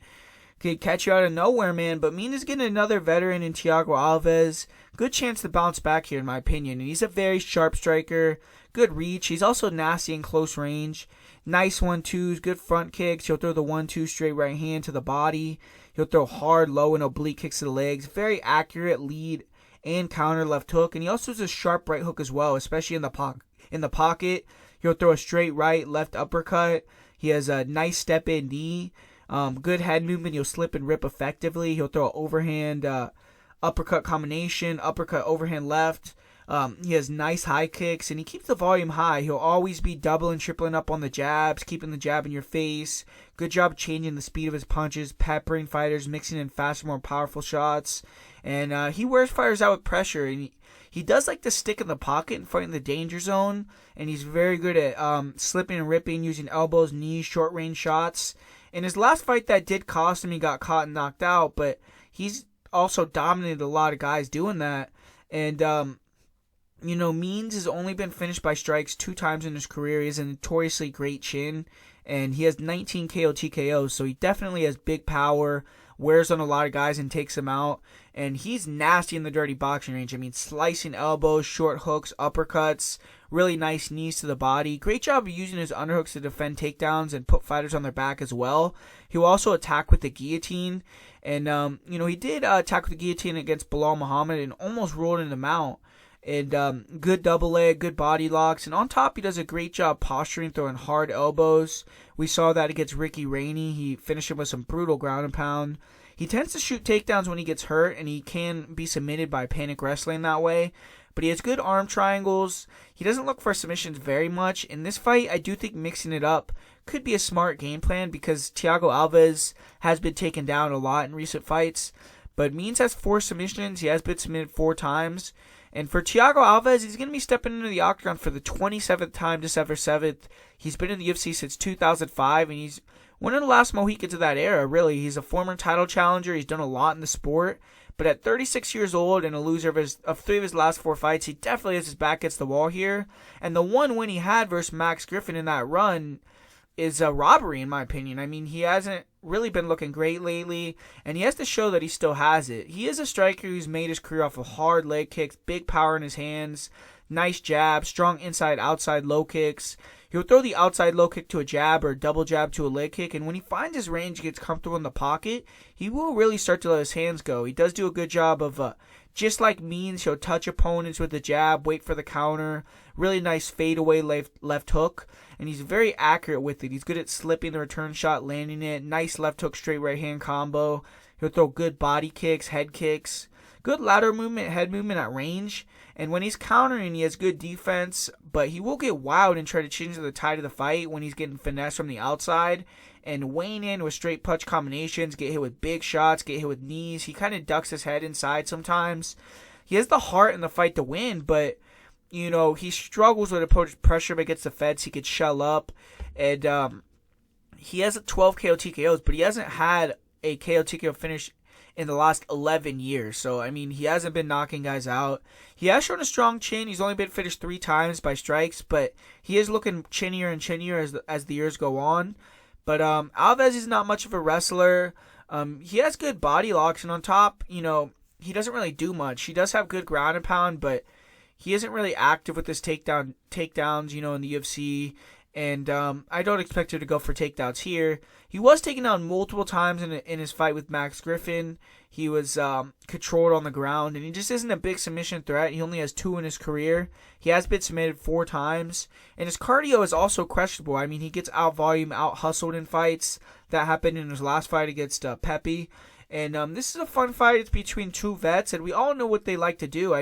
catch you out of nowhere, man. But Mean is getting another veteran in Thiago Alves. Good chance to bounce back here, in my opinion. And he's a very sharp striker. Good reach. He's also nasty in close range. Nice 1-2s, good front kicks. He'll throw the 1-2 straight right hand to the body. He'll throw hard, low, and oblique kicks to the legs. Very accurate lead and counter left hook. And he also has a sharp right hook as well, especially in the pocket. He'll throw a straight right, left uppercut. He has a nice step-in knee. Good head movement. He'll slip and rip effectively. He'll throw an overhand uppercut combination, uppercut overhand left. He has nice high kicks, and he keeps the volume high. He'll always be doubling, tripling up on the jabs, keeping the jab in your face. Good job changing the speed of his punches, peppering fighters, mixing in faster, more powerful shots. And he wears fighters out with pressure, and he does like to stick in the pocket and fight in the danger zone. And he's very good at slipping and ripping, using elbows, knees, short-range shots. In his last fight that did cost him, he got caught and knocked out, but he's also dominated a lot of guys doing that. And Means has only been finished by strikes 2 times in his career. He has a notoriously great chin, and he has 19 KO TKOs, so he definitely has big power, wears on a lot of guys and takes them out, and he's nasty in the dirty boxing range. I mean, slicing elbows, short hooks, uppercuts, really nice knees to the body. Great job of using his underhooks to defend takedowns and put fighters on their back as well. He'll also attack with the guillotine, and he did attack with the guillotine against Bilal Muhammad and almost rolled in the mount. And good double leg, good body locks. And on top, he does a great job posturing, throwing hard elbows. We saw that against Ricky Rainey. He finished him with some brutal ground and pound. He tends to shoot takedowns when he gets hurt, and he can be submitted by panic wrestling that way. But he has good arm triangles. He doesn't look for submissions very much. In this fight, I do think mixing it up could be a smart game plan because Thiago Alves has been taken down a lot in recent fights. But Means has 4 submissions. He has been submitted 4 times. And for Thiago Alves, he's going to be stepping into the octagon for the 27th time December 7th. He's been in the UFC since 2005, and he's one of the last Mohicans of that era, really. He's a former title challenger. He's done a lot in the sport. But at 36 years old and a loser of 3 of his last 4 fights, he definitely has his back against the wall here. And the one win he had versus Max Griffin in that run is a robbery, in my opinion. I mean, he hasn't really been looking great lately, and he has to show that he still has it. He is a striker who's made his career off of hard leg kicks, big power in his hands, nice jab, strong inside-outside low kicks. He'll throw the outside low kick to a jab or a double jab to a leg kick, and when he finds his range, gets comfortable in the pocket, he will really start to let his hands go. He does do a good job of, just like Means, he'll touch opponents with the jab, wait for the counter, really nice fadeaway left hook, and he's very accurate with it. He's good at slipping the return shot, landing it, nice left hook, straight right hand combo. He'll throw good body kicks, head kicks, good lateral movement, head movement at range. And when he's countering, he has good defense, but he will get wild and try to change the tide of the fight when he's getting finesse from the outside and weighing in with straight punch combinations, get hit with big shots, get hit with knees. He kind of ducks his head inside sometimes. He has the heart in the fight to win, but, he struggles with opponent's pressure against the fence. He could shell up, and he has 12 KO TKOs, but he hasn't had a KO TKO finish in the last 11 years. So, he hasn't been knocking guys out. He has shown a strong chin. He's only been finished 3 times by strikes, but he is looking chinnier and chinnier as the years go on. But Alves is not much of a wrestler. He has good body locks, and on top, he doesn't really do much. He does have good ground and pound, but he isn't really active with his takedowns, in the UFC. And I don't expect him to go for takedowns here. He was taken down multiple times in his fight with Max Griffin. He was controlled on the ground, and he just isn't a big submission threat. He only has 2 in his career. He has been submitted 4 times, and his cardio is also questionable. He gets out-volume, out-hustled in fights. That happened in his last fight against Pepe. And this is a fun fight. It's between 2 vets, and we all know what they like to do.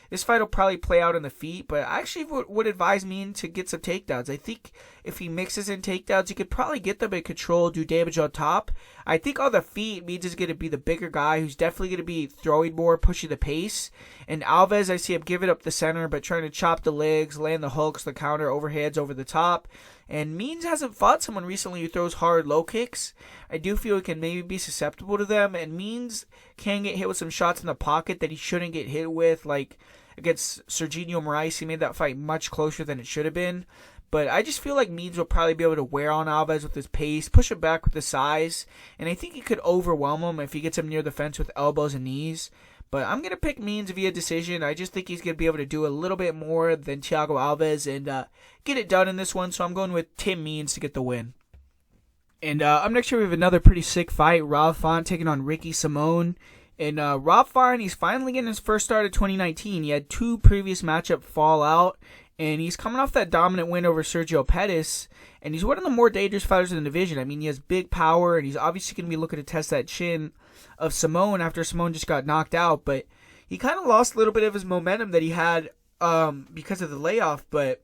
This fight will probably play out in the feet, but I actually would advise Mean to get some takedowns. I think if he mixes in takedowns, he could probably get them in control, do damage on top. I think on the feet, Means is going to be the bigger guy who's definitely going to be throwing more, pushing the pace. And Alves, I see him giving up the center, but trying to chop the legs, land the hooks, the counter, overheads over the top. And Means hasn't fought someone recently who throws hard low kicks. I do feel he can maybe be susceptible to them, and Means can get hit with some shots in the pocket that he shouldn't get hit with, like against Serginho Moraes. He made that fight much closer than it should have been. But I just feel like Means will probably be able to wear on Alves with his pace, push him back with his size, and I think he could overwhelm him if he gets him near the fence with elbows and knees. But I'm going to pick Means via decision. I just think he's going to be able to do a little bit more than Thiago Alves and get it done in this one. So I'm going with Tim Means to get the win. And up next here we have another pretty sick fight. Rob Font taking on Ricky Simon. And Rob Font, he's finally getting his first start of 2019. He had 2 previous matchups fall out. And he's coming off that dominant win over Sergio Pettis. And he's one of the more dangerous fighters in the division. He has big power, and he's obviously going to be looking to test that chin of Simon after Simon just got knocked out. But he kind of lost a little bit of his momentum that he had because of the layoff. But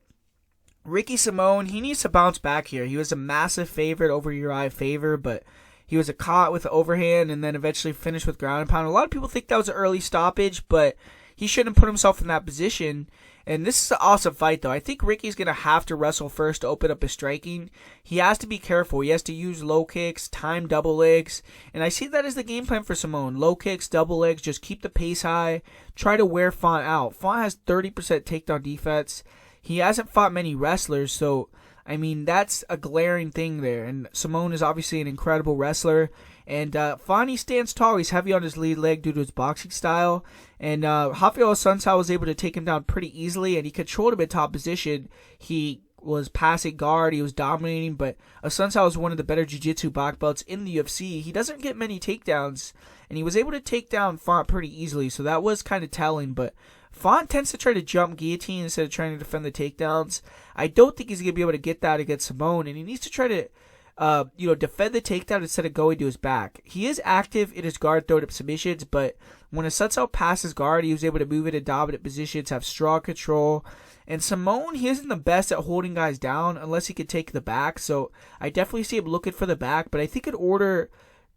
Ricky Simon, he needs to bounce back here. He was a massive favorite over Uriah Faber, but he was caught with the overhand and then eventually finished with ground and pound. A lot of people think that was an early stoppage, but he shouldn't put himself in that position. And this is an awesome fight, though. I think Ricky's going to have to wrestle first to open up his striking. He has to be careful. He has to use low kicks, time double legs. And I see that as the game plan for Simon. Low kicks, double legs, just keep the pace high. Try to wear Font out. Font has 30% takedown defense. He hasn't fought many wrestlers, so that's a glaring thing there. And Simon is obviously an incredible wrestler. And Font stands tall. He's heavy on his lead leg due to his boxing style. And Rafael Assunção was able to take him down pretty easily, and he controlled him in top position. He was passing guard. He was dominating, but Assunção is one of the better jiu-jitsu black belts in the UFC. He doesn't get many takedowns, and he was able to take down Font pretty easily, so that was kind of telling. But Font tends to try to jump guillotine instead of trying to defend the takedowns. I don't think he's going to be able to get that against Simon, and he needs to try to defend the takedown instead of going to his back. He is active in his guard throw-up submissions, but when Assunção passes guard, he was able to move into dominant positions, have strong control. And Simon, he isn't the best at holding guys down unless he can take the back, so I definitely see him looking for the back, but I think in order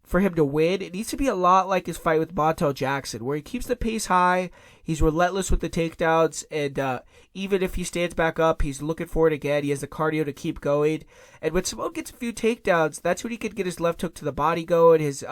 for him to win, it needs to be a lot like his fight with Montel Jackson, where he keeps the pace high, he's relentless with the takedowns, and even if he stands back up, he's looking for it again. He has the cardio to keep going. And when Simon gets a few takedowns, that's when he could get his left hook to the body going, his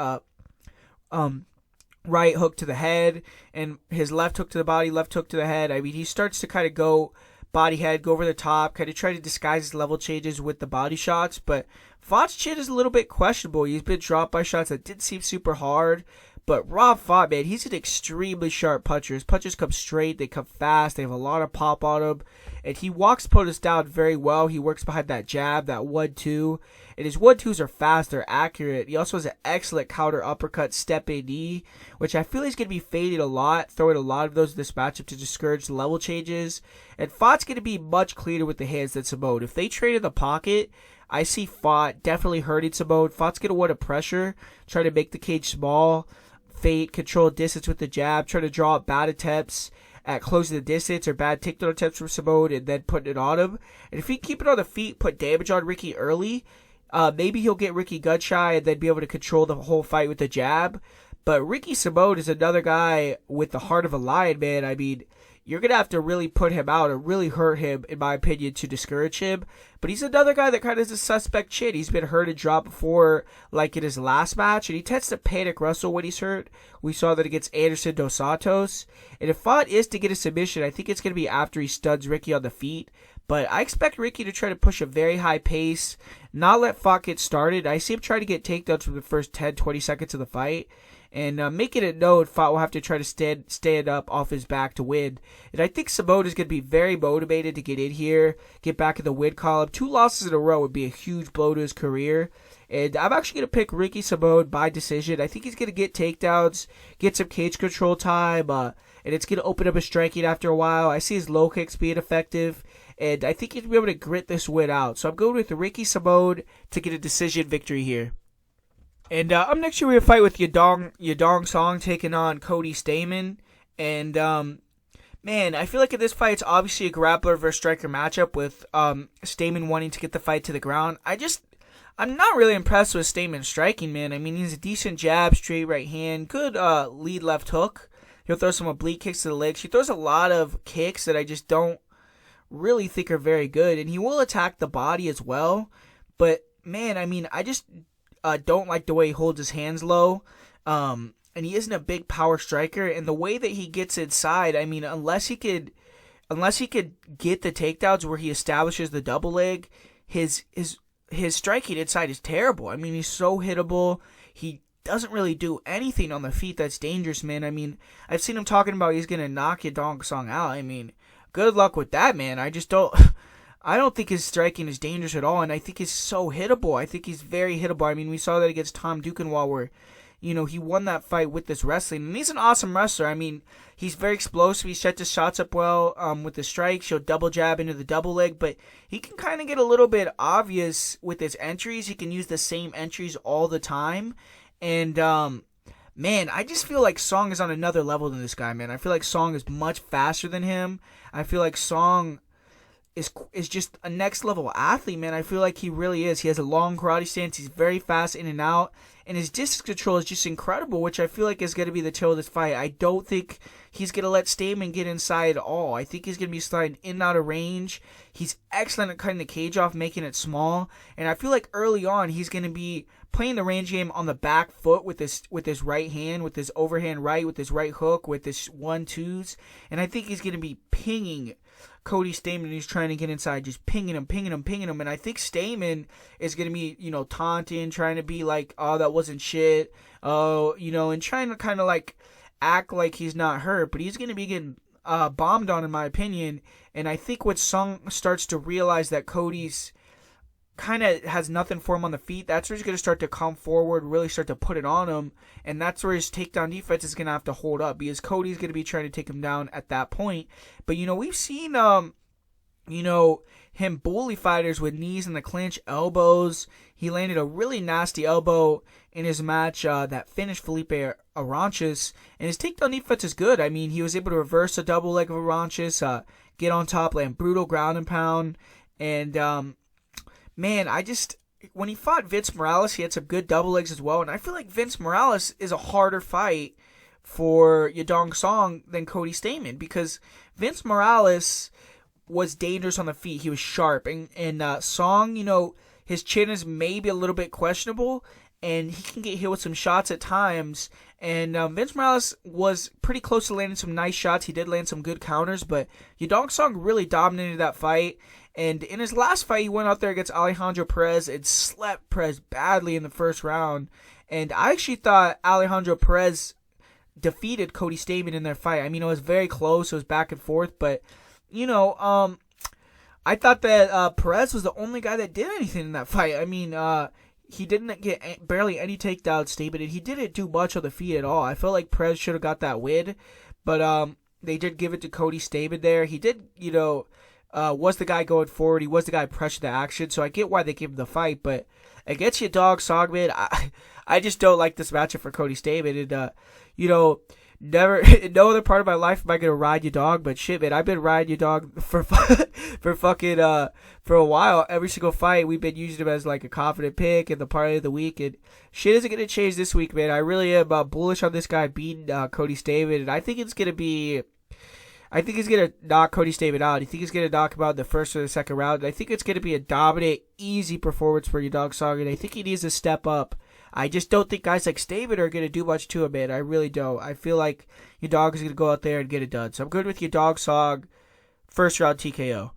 right hook to the head, and his left hook to the body, left hook to the head. He starts to kind of go body head, go over the top, kind of try to disguise his level changes with the body shots, but Font's chin is a little bit questionable. He's been dropped by shots that didn't seem super hard, But Rob Font, man, he's an extremely sharp puncher. His punches come straight, they come fast, they have a lot of pop on them. And he walks opponents down very well. He works behind that jab, that 1-2. And his 1-2s are fast, they're accurate. He also has an excellent counter uppercut, step A knee, which I feel he's going to be fading a lot, throwing a lot of those in this matchup to discourage the level changes. And Font's going to be much cleaner with the hands than Stamann. If they trade in the pocket, I see Faut definitely hurting Stamann. Font's going to want to pressure, try to make the cage small, fade, control distance with the jab, try to draw up bad attempts at closing the distance or bad takedown attempts from Stamann and then putting it on him. And if he keep it on the feet, put damage on Ricky early, maybe he'll get Ricky gun shy and then be able to control the whole fight with the jab. But Ricky Stamann is another guy with the heart of a lion, man. I mean, you're going to have to really put him out or really hurt him, in my opinion, to discourage him. But he's another guy that kind of has a suspect chin. He's been hurt and dropped before, like in his last match, and he tends to panic wrestle when he's hurt. We saw that against Anderson Dos Santos. And if Font is to get a submission, I think it's going to be after he stuns Ricky on the feet. But I expect Ricky to try to push a very high pace, not let Font get started. I see him try to get takedowns from the first 10-20 seconds of the fight. And making it known, Faut will have to try to stand up off his back to win. And I think Stamann is going to be very motivated to get in here, get back in the win column. 2 losses in a row would be a huge blow to his career. And I'm actually going to pick Ricky Stamann by decision. I think he's going to get takedowns, get some cage control time, and it's going to open up his striking after a while. I see his low kicks being effective, and I think he's going to be able to grit this win out. So I'm going with Ricky Stamann to get a decision victory here. And up next year we have a fight with Yadong Song taking on Cody Stamann. And man, I feel like in this fight it's obviously a grappler versus striker matchup with Stamann wanting to get the fight to the ground. I'm not really impressed with Stamann striking, man. I mean, he's a decent jab, straight right hand, good lead left hook. He'll throw some oblique kicks to the legs. He throws a lot of kicks that I just don't really think are very good. And he will attack the body as well. But man, I mean, I just don't like the way he holds his hands low. And he isn't a big power striker. And the way that he gets inside, I mean, unless he could get the takedowns where he establishes the double leg, his striking inside is terrible. I mean, he's so hittable. He doesn't really do anything on the feet that's dangerous, man. I mean, I've seen him talking about he's going to knock Yadong Song out. I mean, good luck with that, man. I don't think his striking is dangerous at all, and I think he's so hittable. I think he's very hittable. I mean, we saw that against Tom Duquesnoy where, he won that fight with this wrestling, and he's an awesome wrestler. I mean, he's very explosive. He sets his shots up well with the strikes. He'll double jab into the double leg, but he can kind of get a little bit obvious with his entries. He can use the same entries all the time, and man, I just feel like Song is on another level than this guy, man. I feel like Song is much faster than him. I feel like Song is just a next level athlete, man. I feel like he really is. He has a long karate stance. He's very fast in and out. And his distance control is just incredible, which I feel like is going to be the tail of this fight. I don't think he's going to let Stamann get inside at all. I think he's going to be sliding in and out of range. He's excellent at cutting the cage off, making it small. And I feel like early on he's going to be playing the range game on the back foot with his right hand, with his overhand right, with his right hook, with his 1-2s. And I think he's going to be pinging Cody Stamann, he's trying to get inside, just pinging him. And I think Stamann is going to be, taunting, trying to be like, oh, that wasn't shit. Oh, and trying to kind of like act like he's not hurt. But he's going to be getting bombed on, in my opinion. And I think when Song starts to realize that Cody's kind of has nothing for him on the feet, that's where he's going to start to come forward, really start to put it on him, and that's where his takedown defense is going to have to hold up, because Cody's going to be trying to take him down at that point. But we've seen him bully fighters with knees in the clinch, elbows. He landed a really nasty elbow in his match that finished Felipe Aranches, and his takedown defense is good. I mean, he was able to reverse a double leg of Aranches, get on top, land brutal ground and pound, and man, when he fought Vince Morales, he had some good double legs as well. And I feel like Vince Morales is a harder fight for Yadong Song than Cody Stamann, because Vince Morales was dangerous on the feet. He was sharp. And Song, his chin is maybe a little bit questionable, and he can get hit with some shots at times. And Vince Morales was pretty close to landing some nice shots. He did land some good counters, but Yadong Song really dominated that fight. And in his last fight, he went out there against Alejandro Perez and slept Perez badly in the first round. And I actually thought Alejandro Perez defeated Cody Stamann in their fight. I mean, it was very close. It was back and forth. But, I thought that Perez was the only guy that did anything in that fight. I mean, he didn't get barely any takedowns, Stamann, and he didn't do much on the feet at all. I felt like Perez should have got that win. But they did give it to Cody Stamann there. He did, was the guy going forward. He was the guy pressuring the action. So I get why they gave him the fight. But against Yadong Song, man, I just don't like this matchup for Cody Stamann. And, never in no other part of my life am I gonna ride Yadong, but shit, man, I've been riding Yadong for a while. Every single fight, we've been using him as like a confident pick in the parlay of the week, and shit isn't gonna change this week, man. I really am bullish on this guy beating Cody Stamann, and I think he's gonna knock Cody Stamann out. I think he's gonna knock him out in the first or the second round. And I think it's gonna be a dominant, easy performance for Yadong Song, and I think he needs to step up. I just don't think guys like Stamann are going to do much to him, man. I really don't. I feel like Yadong is going to go out there and get it done. So I'm good with Yadong Song, first round TKO.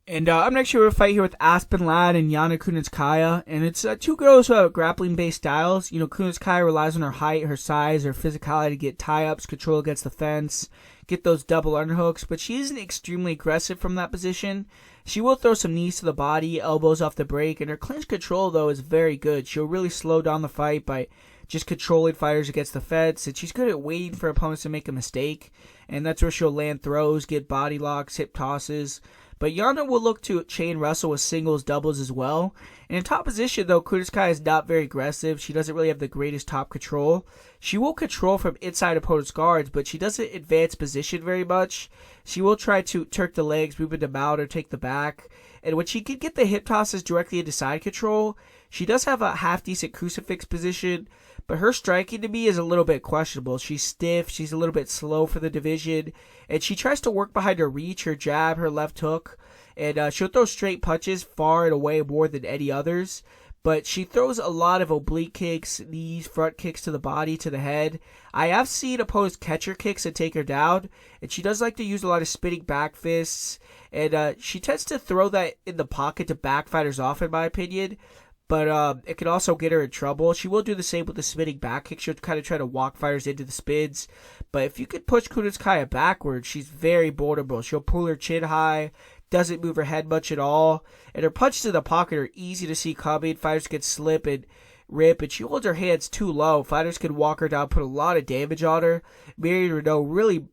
And I'm next year with a fight here with Aspen Ladd and Yana Kunitskaya. And it's two girls who have grappling-based styles. Kunitskaya relies on her height, her size, her physicality to get tie-ups, control against the fence, get those double underhooks. But she isn't extremely aggressive from that position. She will throw some knees to the body, elbows off the break, and her clinch control, though, is very good. She'll really slow down the fight by just controlling fighters against the fence, and she's good at waiting for opponents to make a mistake, and that's where she'll land throws, get body locks, hip tosses. But Yana will look to chain wrestle with singles, doubles as well. And in top position, though, Kunitskaya is not very aggressive. She doesn't really have the greatest top control. She will control from inside opponent's guards, but she doesn't advance position very much. She will try to turk the legs, move them out, or take the back. And when she can get the hip tosses directly into side control, she does have a half-decent crucifix position, but her striking to me is a little bit questionable. She's stiff, she's a little bit slow for the division, and she tries to work behind her reach, her jab, her left hook, and she'll throw straight punches far and away more than any others, but she throws a lot of oblique kicks, knees, front kicks to the body, to the head. I have seen opposed catch her kicks and take her down, and she does like to use a lot of spinning back fists, and she tends to throw that in the pocket to back fighters off, in my opinion. But it can also get her in trouble. She will do the same with the spinning back kick. She'll kind of try to walk fighters into the spins. But if you could push Kunitskaya backwards, she's very vulnerable. She'll pull her chin high, doesn't move her head much at all. And her punches in the pocket are easy to see coming. Fighters can slip and rip, and she holds her hands too low. Fighters can walk her down, put a lot of damage on her. Marion Renault really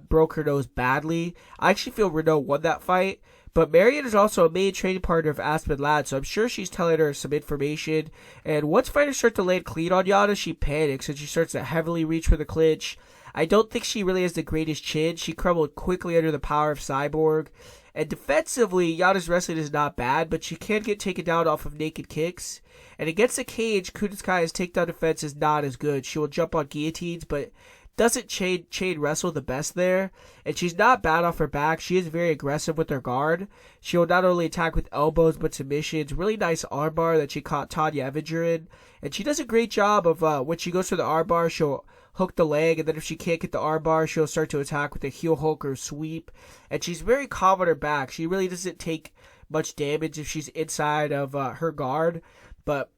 broke her nose badly. I actually feel Renault won that fight. But Marion is also a main training partner of Aspen Ladd, so I'm sure she's telling her some information. And once fighters start to land clean on Yana, she panics and she starts to heavily reach for the clinch. I don't think she really has the greatest chin. She crumbled quickly under the power of Cyborg. And defensively, Yana's wrestling is not bad, but she can get taken down off of naked kicks. And against the cage, Kunitskaya's takedown defense is not as good. She will jump on guillotines, but doesn't chain wrestle the best there, and she's not bad off her back. She is very aggressive with her guard. She will not only attack with elbows, but submissions. Really nice armbar that she caught Tanya Evinger in, and she does a great job of, when she goes for the armbar, she'll hook the leg, and then if she can't get the armbar, she'll start to attack with a heel hook or sweep, and she's very calm on her back. She really doesn't take much damage if she's inside of her guard, but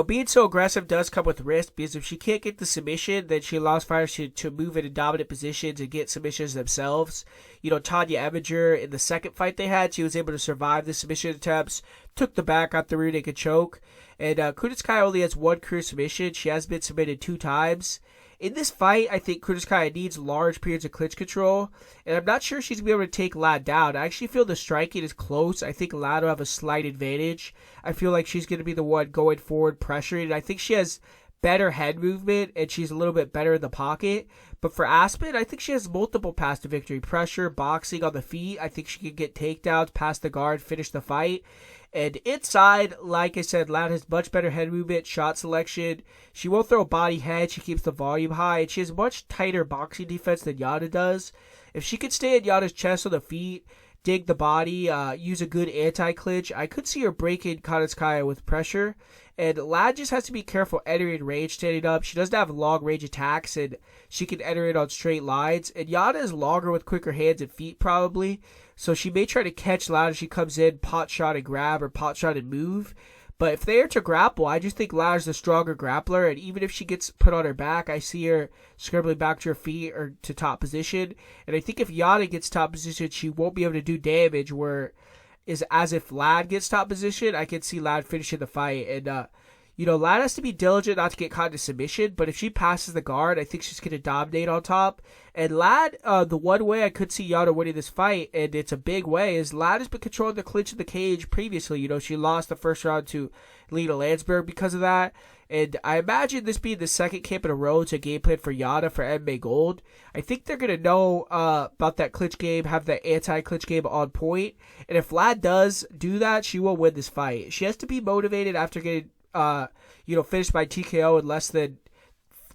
being so aggressive does come with risk, because if she can't get the submission, then she allows fighters to move into dominant positions and get submissions themselves. Tanya Evinger, in the second fight they had, she was able to survive the submission attempts, took the back out the rear naked choke, and Kunitskaya only has one career submission. She has been submitted 2 times. In this fight, I think Kunitskaya needs large periods of clinch control, and I'm not sure she's going to be able to take Ladd down. I actually feel the striking is close. I think Ladd will have a slight advantage. I feel like she's going to be the one going forward, pressuring, and I think she has better head movement, and she's a little bit better in the pocket. But for Aspen, I think she has multiple paths to victory. Pressure, boxing on the feet. I think she can get takedowns, pass the guard, finish the fight. And inside, like I said, Ladd has much better head movement, shot selection. She won't throw body head. She keeps the volume high. And she has much tighter boxing defense than Yana does. If she could stay at Yana's chest on the feet, dig the body, use a good anti-clinch, I could see her breaking Kunitskaya with pressure. And Ladd just has to be careful entering range, standing up. She doesn't have long range attacks, and she can enter it on straight lines. And Yana is longer with quicker hands and feet, probably. So she may try to catch Ladd as she comes in, pot shot and grab, or pot shot and move. But if they are to grapple, I just think Lad's the stronger grappler, and even if she gets put on her back, I see her scrambling back to her feet or to top position. And I think if Yada gets top position, she won't be able to do damage, where is as if Lad gets top position, I can see Lad finishing the fight. And, Lad has to be diligent not to get caught into submission, but if she passes the guard, I think she's going to dominate on top. And Lad, the one way I could see Yada winning this fight, and it's a big way, is Lad has been controlling the clinch of the cage previously. She lost the first round to Lena Landsberg because of that. And I imagine this being the second camp in a row to game plan for Yada for MMA Gold. I think they're going to know about that clinch game, have that anti-clinch game on point. And if Lad does do that, she will win this fight. She has to be motivated after getting finished by TKO in less than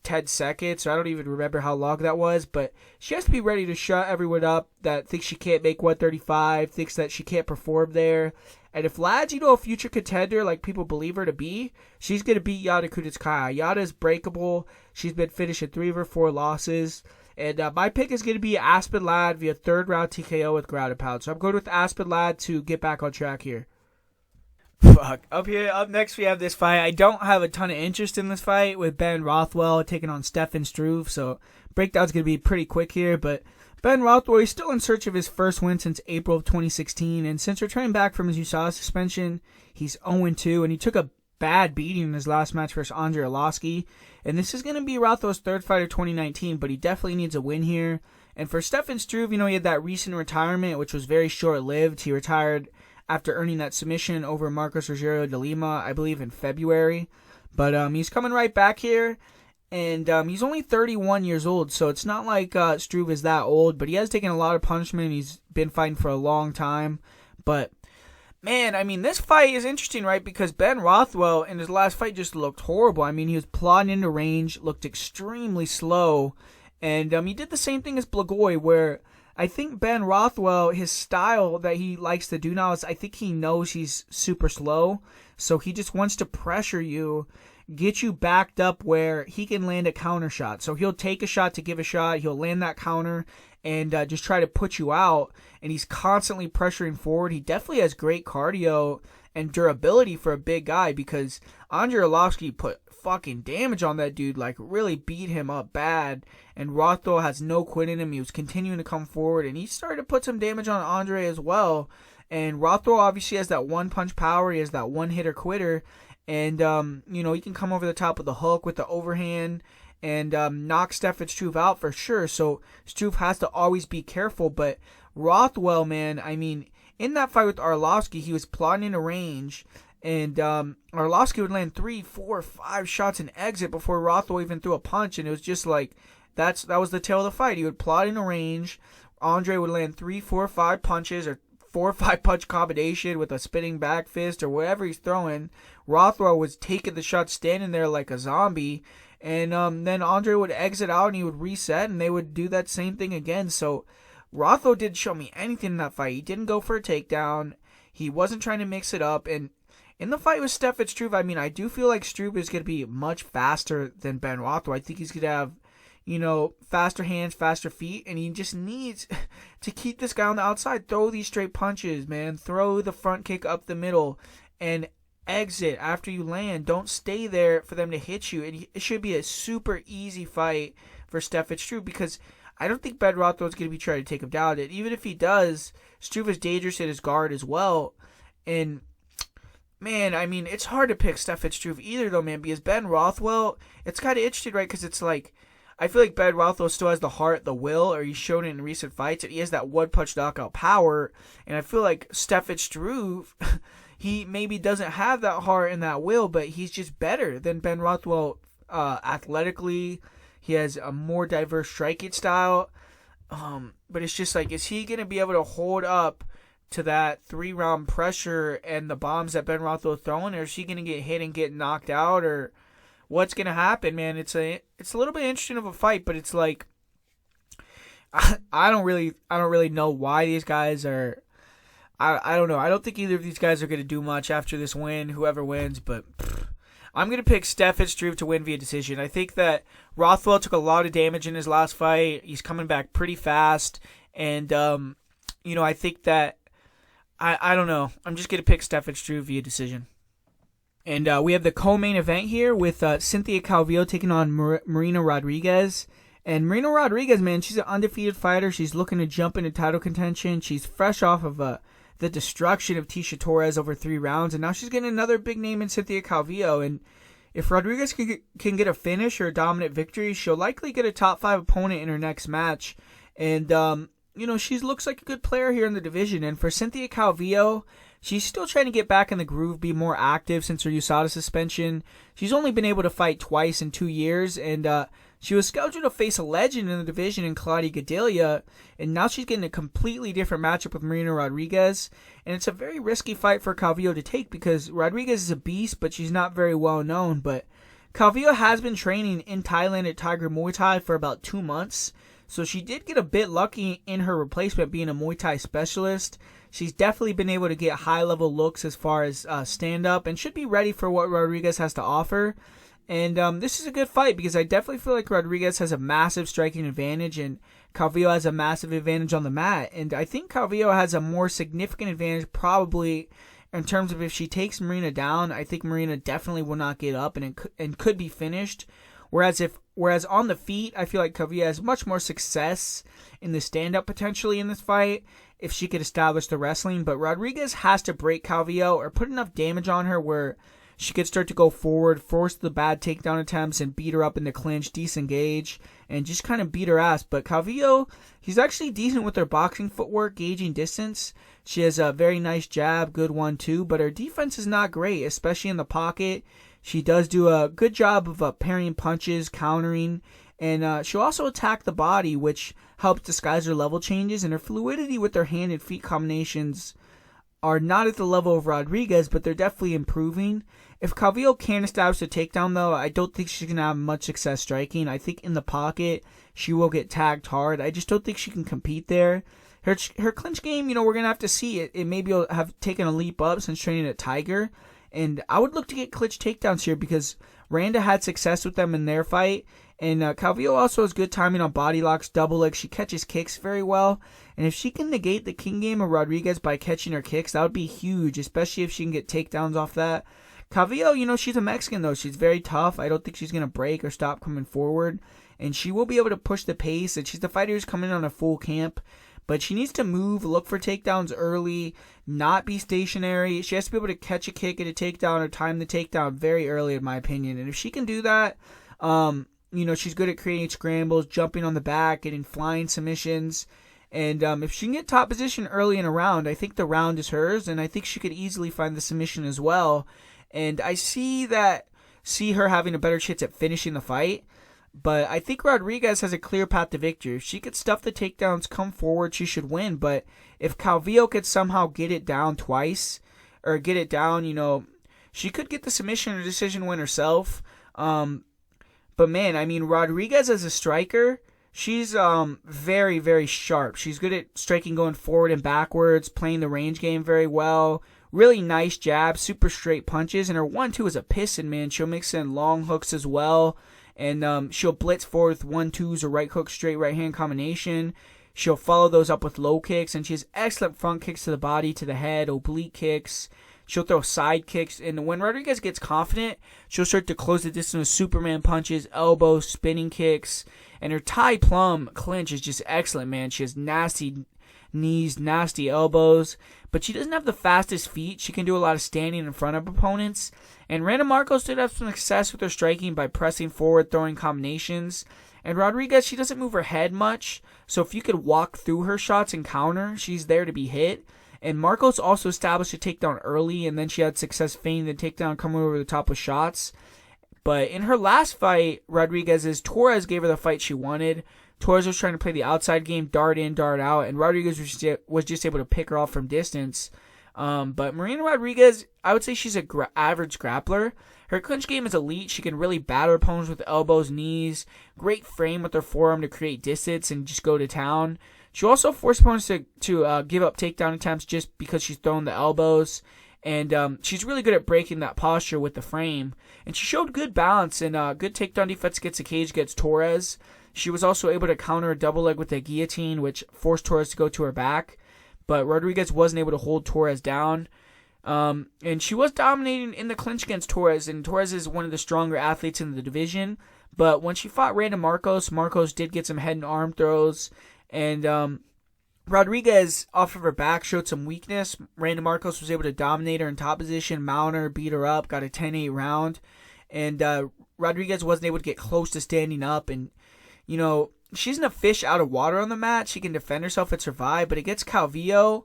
10 seconds. I don't even remember how long that was, but she has to be ready to shut everyone up that thinks she can't make 135, thinks that she can't perform there. And if Lad's, a future contender like people believe her to be, she's going to beat Yada Kunitskaya. Yada is breakable. She's been finishing 3 of her 4 losses. And my pick is going to be Aspen Ladd via third round TKO with ground and pound. So I'm going with Aspen Ladd to get back on track here. Fuck. Up next we have this fight. I don't have a ton of interest in this fight with Ben Rothwell taking on Stefan Struve, so breakdown's going to be pretty quick here, but Ben Rothwell, he's still in search of his first win since April of 2016, and since returning back from his USADA suspension, he's 0-2, and he took a bad beating in his last match versus Andrei Arlovski, and this is going to be Rothwell's third fight of 2019, but he definitely needs a win here. And for Stefan Struve, he had that recent retirement, which was very short-lived. He retired after earning that submission over Marcos Rogério de Lima, I believe in February. But he's coming right back here, and he's only 31 years old, so it's not like Struve is that old, but he has taken a lot of punishment. He's been fighting for a long time. But, man, this fight is interesting, right? Because Ben Rothwell in his last fight just looked horrible. He was plodding into range, looked extremely slow, and he did the same thing as Blagoy, where I think Ben Rothwell, his style that he likes to do now is I think he knows he's super slow, so he just wants to pressure you, get you backed up where he can land a counter shot. So he'll take a shot to give a shot, he'll land that counter, and just try to put you out, and he's constantly pressuring forward. He definitely has great cardio and durability for a big guy, because Andrei Arlovski put fucking damage on that dude, like really beat him up bad, and Rothwell has no quit in him. He was continuing to come forward, and he started to put some damage on Andre as well. And Rothwell obviously has that one punch power, he has that one hitter quitter, and he can come over the top with the hook, with the overhand, and knock Stefan Struve out for sure. So Struve has to always be careful. But Rothwell, man, in that fight with Arlovski, he was plotting in a range, and Arlovski would land 3, 4, 5 shots and exit before Rothwell even threw a punch, and it was just like that was the tail of the fight. He would plot in a range, Andre would land 3, 4, 5 punches, or 4 or 5 punch combination with a spinning back fist or whatever he's throwing. Rothwell was taking the shot, standing there like a zombie, and then Andre would exit out and he would reset, and they would do that same thing again. So Rothwell didn't show me anything in that fight. He didn't go for a takedown. He wasn't trying to mix it up. And in the fight with Stefan Struve, I do feel like Struve is going to be much faster than Ben Rothwell. I think he's going to have, faster hands, faster feet, and he just needs to keep this guy on the outside. Throw these straight punches, man. Throw the front kick up the middle and exit after you land. Don't stay there for them to hit you. And it should be a super easy fight for Stefan Struve, because I don't think Ben Rothwell is going to be trying to take him down. And even if he does, Struve is dangerous in his guard as well. And man, it's hard to pick Stefan Struve either, though, man, because Ben Rothwell, it's kind of interesting, right? Because it's like, I feel like Ben Rothwell still has the heart, the will, or he's shown it in recent fights, and he has that one-punch knockout power. And I feel like Stefan Struve, he maybe doesn't have that heart and that will, but he's just better than Ben Rothwell athletically. He has a more diverse striking style. But it's just like, is he going to be able to hold up to that 3-round pressure and the bombs that Ben Rothwell throwing, or is he going to get hit and get knocked out, or what's going to happen, man? It's a little bit interesting of a fight, but it's like, I don't really know why these guys are. I don't know. I don't think either of these guys are going to do much after this win, whoever wins, but I'm going to pick Stefan Struve to win via decision. I think that Rothwell took a lot of damage in his last fight. He's coming back pretty fast, and I think that I don't know. I'm just going to pick Stefan Struve via decision. And we have the co-main event here with Cynthia Calvillo taking on Marina Rodriguez. And Marina Rodriguez, man, she's an undefeated fighter. She's looking to jump into title contention. She's fresh off of the destruction of Tecia Torres over 3 rounds. And now she's getting another big name in Cynthia Calvillo. And if Rodriguez can get a finish or a dominant victory, she'll likely get a top 5 opponent in her next match. And, she looks like a good player here in the division. And for Cynthia Calvillo, she's still trying to get back in the groove, be more active since her USADA suspension. She's only been able to fight twice in 2 years, and she was scheduled to face a legend in the division in Claudia Gadelha, and now she's getting a completely different matchup with Marina Rodriguez, and it's a very risky fight for Calvillo to take because Rodriguez is a beast, but she's not very well known. But Calvillo has been training in Thailand at Tiger Muay Thai for about 2 months, so she did get a bit lucky in her replacement being a Muay Thai specialist. She's definitely been able to get high-level looks as far as stand-up and should be ready for what Rodriguez has to offer. And this is a good fight because I definitely feel like Rodriguez has a massive striking advantage and Calvillo has a massive advantage on the mat. And I think Calvillo has a more significant advantage probably in terms of if she takes Marina down. I think Marina definitely will not get up and could be finished. Whereas on the feet, I feel like Calvillo has much more success in the stand-up potentially in this fight if she could establish the wrestling. But Rodriguez has to break Calvillo or put enough damage on her where she could start to go forward, force the bad takedown attempts, and beat her up in the clinch, disengage, and just kind of beat her ass. But Calvillo, he's actually decent with her boxing footwork, gauging distance. She has a very nice jab, good 1-2, but her defense is not great, especially in the pocket. She does do a good job of parrying punches, countering, and she'll also attack the body, which helps disguise her level changes, and her fluidity with her hand and feet combinations are not at the level of Rodriguez, but they're definitely improving. If Calvillo can establish a takedown, though, I don't think she's going to have much success striking. I think in the pocket, she will get tagged hard. I just don't think she can compete there. Her clinch game, we're going to have to see it. It maybe will have taken a leap up since training at Tiger. And I would look to get clinch takedowns here because Randa had success with them in their fight. And Calvillo also has good timing on body locks, double legs. She catches kicks very well. And if she can negate the king game of Rodriguez by catching her kicks, that would be huge, especially if she can get takedowns off that. Calvillo, she's a Mexican, though. She's very tough. I don't think she's going to break or stop coming forward. And she will be able to push the pace. And she's the fighter who's coming on a full camp. But she needs to move, look for takedowns early, not be stationary. She has to be able to catch a kick at a takedown or time the takedown very early, in my opinion. And if she can do that, she's good at creating scrambles, jumping on the back, getting flying submissions. And if she can get top position early in a round, I think the round is hers. And I think she could easily find the submission as well. And I see her having a better chance at finishing the fight. But I think Rodriguez has a clear path to victory. If she could stuff the takedowns, come forward, she should win. But if Calvillo could somehow get it down twice, or get it down, she could get the submission or decision win herself. But man, Rodriguez as a striker, she's very, very sharp. She's good at striking going forward and backwards, playing the range game very well. Really nice jab, super straight punches. And her 1-2 is a piston, man. She'll mix in long hooks as well. And she'll blitz forth 1-2s or right hook, straight right hand combination. She'll follow those up with low kicks, and she has excellent front kicks to the body, to the head, oblique kicks. She'll throw side kicks, and when Rodriguez gets confident, she'll start to close the distance with Superman punches, elbows, spinning kicks. And her Thai plum clinch is just excellent, man. She has nasty knees, nasty elbows, but she doesn't have the fastest feet. She can do a lot of standing in front of opponents. And Randa Marcos did have some success with her striking by pressing forward, throwing combinations. And Rodriguez, she doesn't move her head much, so if you could walk through her shots and counter, she's there to be hit. And Marcos also established a takedown early, and then she had success feigning the takedown, coming over the top with shots. But in her last fight, Torres gave her the fight she wanted. Torres was trying to play the outside game, dart in, dart out, and Rodriguez was just able to pick her off from distance. But Marina Rodriguez, I would say she's an average grappler. Her clinch game is elite. She can really batter opponents with elbows, knees. Great frame with her forearm to create distance and just go to town. She also forced opponents to give up takedown attempts just because she's throwing the elbows. And she's really good at breaking that posture with the frame. And she showed good balance and good takedown defense against the cage against Torres. She was also able to counter a double leg with a guillotine, which forced Torres to go to her back. But Rodriguez wasn't able to hold Torres down. And she was dominating in the clinch against Torres, and Torres is one of the stronger athletes in the division. But when she fought Randa Marcos, Marcos did get some head and arm throws, and Rodriguez, off of her back, showed some weakness. Randa Marcos was able to dominate her in top position, mount her, beat her up, got a 10-8 round, and Rodriguez wasn't able to get close to standing up, and, you know, she isn't a fish out of water on the mat. She can defend herself and survive, but against Calvillo,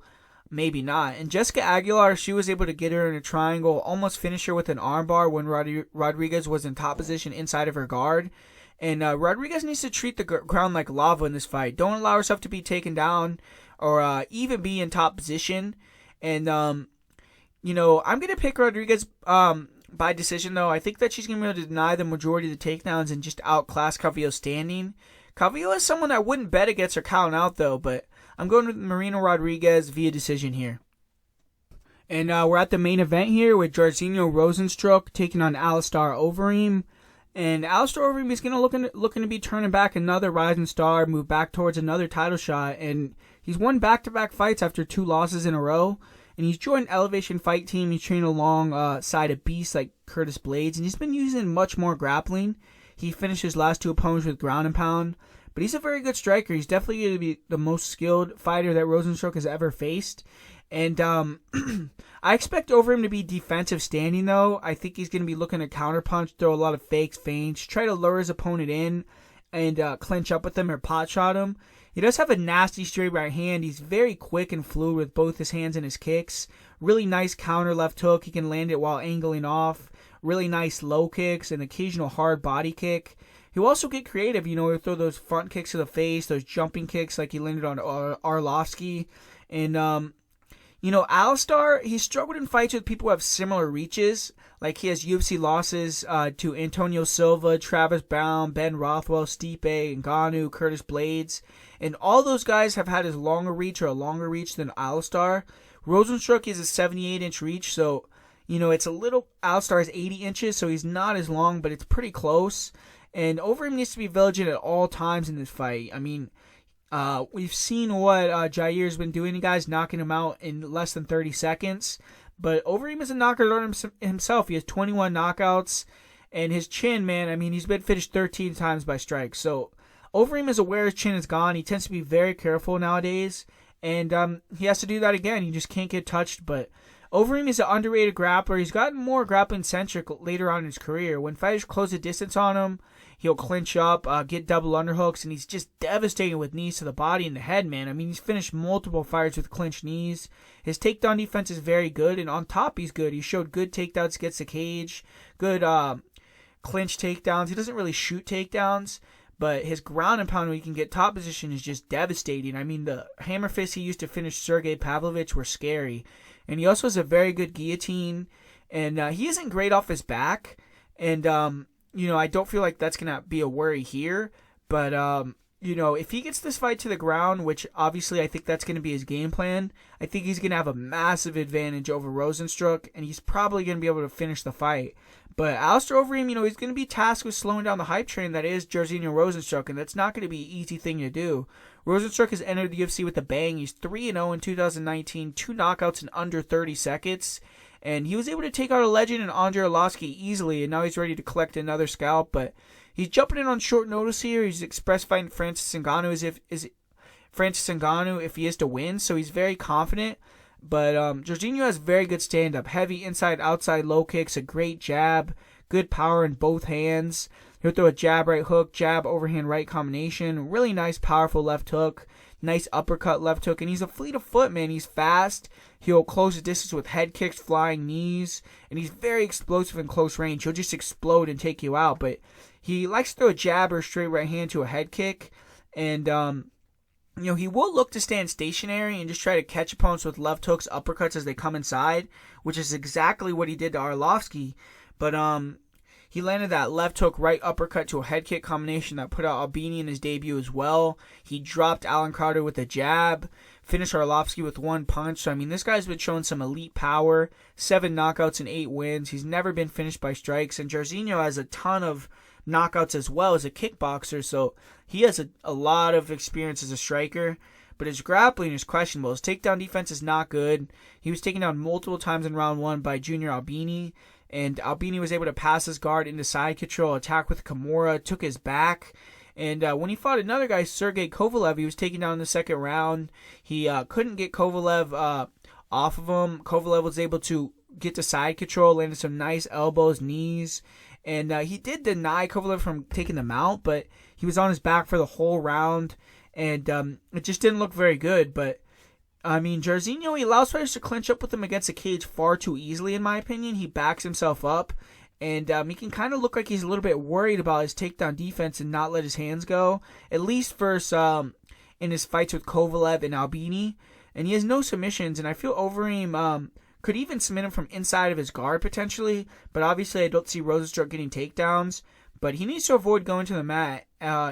maybe not. And Jessica Aguilar, she was able to get her in a triangle, almost finish her with an armbar when Rodriguez was in top position inside of her guard. And Rodriguez needs to treat the ground like lava in this fight. Don't allow herself to be taken down or even be in top position. And, you know, I'm going to pick Rodriguez by decision, though. I think that she's going to be able to deny the majority of the takedowns and just outclass Calvillo standing. Calvillo is someone I wouldn't bet against her counting out, though, but I'm going with Marina Rodriguez via decision here. And we're at the main event here with Jairzinho Rozenstruik taking on Alistair Overeem. And Alistair Overeem is looking to be turning back another rising star, move back towards another title shot. And he's won back-to-back fights after 2 losses in a row. And he's joined Elevation Fight Team. He's training alongside a beast like Curtis Blades. And he's been using much more grappling. He finished his last 2 opponents with ground and pound. But he's a very good striker. He's definitely going to be the most skilled fighter that Rozenstruik has ever faced. And I expect Overeem to be defensive standing, though. I think he's going to be looking to counterpunch, throw a lot of fakes, feints, try to lure his opponent in and clinch up with him or pot shot him. He does have a nasty straight right hand. He's very quick and fluid with both his hands and his kicks. Really nice counter left hook. He can land it while angling off. Really nice low kicks and occasional hard body kick. He'll also get creative, you know, he'll throw those front kicks to the face, those jumping kicks like he landed on Arlovsky. And, you know, Alistair, he struggled in fights with people who have similar reaches. Like he has UFC losses to Antonio Silva, Travis Brown, Ben Rothwell, Stipe, Ngannou, Curtis Blades. And all those guys have had as long a reach or a longer reach than Alistair. Rozenstruik is a 78-inch reach, so, you know, it's a little, Alistair is 80 inches, so he's not as long, but it's pretty close. And Overeem needs to be vigilant at all times in this fight. I mean, we've seen what Jair's been doing to guys, knocking him out in less than 30 seconds. But Overeem is a knocker on himself. He has 21 knockouts. And his chin, man, I mean, he's been finished 13 times by strikes. So Overeem is aware his chin is gone. He tends to be very careful nowadays. And he has to do that again. He just can't get touched. But Overeem is an underrated grappler. He's gotten more grappling-centric later on in his career. When fighters close the distance on him, he'll clinch up, get double underhooks, and he's just devastating with knees to the body and the head, man. I mean, he's finished multiple fights with clinched knees. His takedown defense is very good, and on top, he's good. He showed good takedowns against the cage, good clinch takedowns. He doesn't really shoot takedowns, but his ground and pound when he can get top position is just devastating. I mean, the hammer fists he used to finish Sergey Pavlovich were scary. And he also has a very good guillotine, and he isn't great off his back, and, you know, I don't feel like that's going to be a worry here, but, you know, if he gets this fight to the ground, which obviously I think that's going to be his game plan, I think he's going to have a massive advantage over Rozenstruik, and he's probably going to be able to finish the fight. But Alistair Overeem, you know, he's going to be tasked with slowing down the hype train that is Jairzinho Rozenstruik, and that's not going to be an easy thing to do. Rozenstruik has entered the UFC with a bang. He's 3-0 in 2019, 2 knockouts in under 30 seconds. And he was able to take out a legend in Andrei Arlovsky easily, and now he's ready to collect another scalp. But he's jumping in on short notice here. He's express fighting Francis Ngannou if he is to win, so he's very confident. But Jairzinho has very good stand-up, heavy inside-outside low kicks, a great jab, good power in both hands. He'll throw a jab right hook, jab overhand right combination, really nice powerful left hook, nice uppercut left hook, and he's a fleet of foot, man. He's fast. He'll close the distance with head kicks, flying knees, and he's very explosive in close range. He'll just explode and take you out, but he likes to throw a jab or a straight right hand to a head kick, and you know, he will look to stand stationary and just try to catch opponents with left hooks, uppercuts as they come inside, which is exactly what he did to Arlovsky. But he landed that left hook, right uppercut to a head kick combination that put out Albini in his debut as well. He dropped Alan Carter with a jab, finished Arlovsky with one punch. So, I mean, this guy's been showing some elite power, 7 knockouts and 8 wins. He's never been finished by strikes, and Jairzinho has a ton of knockouts as well as a kickboxer, so he has a lot of experience as a striker. but his grappling is questionable. His takedown defense is not good. He was taken down multiple times in round 1 by Junior Albini, and Albini was able to pass his guard into side control, attack with Kimura, took his back. And when he fought another guy, Sergey Kovalev, he was taken down in the second round. He couldn't get Kovalev off of him. Kovalev was able to get to side control, landed some nice elbows, knees. And he did deny Kovalev from taking the mount, but he was on his back for the whole round. And it just didn't look very good. But, I mean, Jairzinho, he allows fighters to clinch up with him against the cage far too easily, in my opinion. He backs himself up. And he can kind of look like he's a little bit worried about his takedown defense and not let his hands go. At least versus in his fights with Kovalev and Albini. And he has no submissions. And I feel Overeem could even submit him from inside of his guard potentially. But obviously I don't see Rozenstruik getting takedowns. But he needs to avoid going to the mat,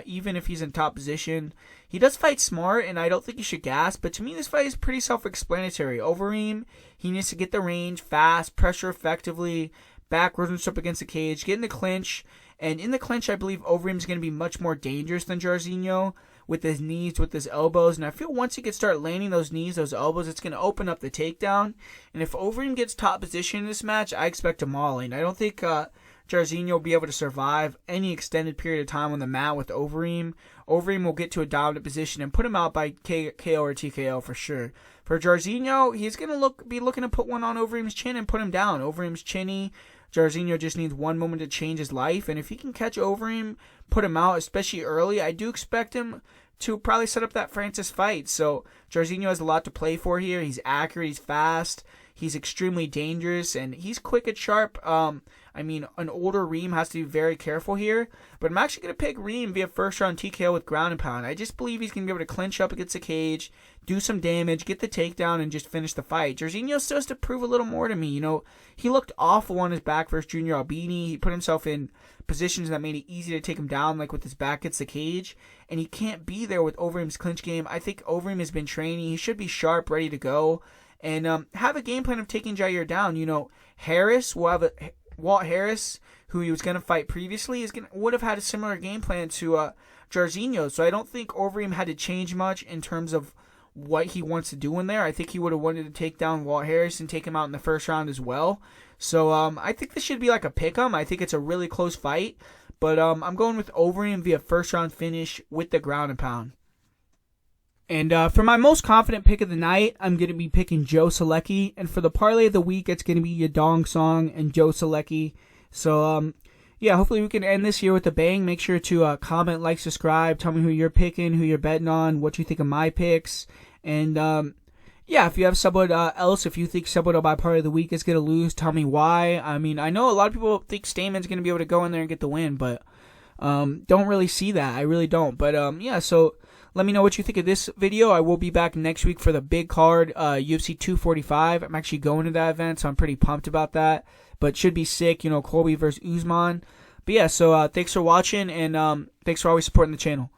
even if he's in top position. He does fight smart, and I don't think he should gas. But to me, this fight is pretty self-explanatory. Overeem, he needs to get the range fast, pressure effectively, back Rozenstruik against the cage, get in the clinch. And in the clinch, I believe Overeem is going to be much more dangerous than Jairzinho with his knees, with his elbows. And I feel once he can start landing those knees, those elbows, it's going to open up the takedown. And if Overeem gets top position in this match, I expect a mauling. I don't think Jairzinho will be able to survive any extended period of time on the mat with Overeem. Overeem will get to a dominant position and put him out by KO or TKO for sure. For Jairzinho, he's going to be looking to put one on Overeem's chin and put him down. Overeem's chinny. Jairzinho just needs one moment to change his life. And if he can catch Overeem, put him out, especially early, I do expect him to probably set up that Francis fight. So Jairzinho has a lot to play for here. He's accurate. He's fast. He's extremely dangerous, and he's quick and sharp. I mean, an older Reem has to be very careful here, but I'm actually going to pick Reem via first-round TKO with ground and pound. I just believe he's going to be able to clinch up against the cage, do some damage, get the takedown, and just finish the fight. Jairzinho still has to prove a little more to me. You know, he looked awful on his back versus Junior Albini. He put himself in positions that made it easy to take him down, like with his back against the cage, and he can't be there with Overeem's clinch game. I think Overeem has been training. He should be sharp, ready to go. And have a game plan of taking Jair down. You know, Harris will have Walt Harris, who he was going to fight previously, would have had a similar game plan to Jairzinho. So I don't think Overeem had to change much in terms of what he wants to do in there. I think he would have wanted to take down Walt Harris and take him out in the first round as well. So I think this should be like a pick-em. I think it's a really close fight. But I'm going with Overeem via first-round finish with the ground and pound. And for my most confident pick of the night, I'm going to be picking Joe Solecki. And for the parlay of the week, it's going to be Yadong Song and Joe Solecki. So, yeah, hopefully we can end this year with a bang. Make sure to comment, like, subscribe. Tell me who you're picking, who you're betting on, what you think of my picks. And, yeah, if you have someone else, if you think someone on my parlay of the week is going to lose, tell me why. I mean, I know a lot of people think Stamann's going to be able to go in there and get the win, but don't really see that. I really don't. But, yeah, so let me know what you think of this video. I will be back next week for the big card, UFC 245. I'm actually going to that event, so I'm pretty pumped about that. But should be sick, you know, Colby versus Usman. But yeah, so thanks for watching, and thanks for always supporting the channel.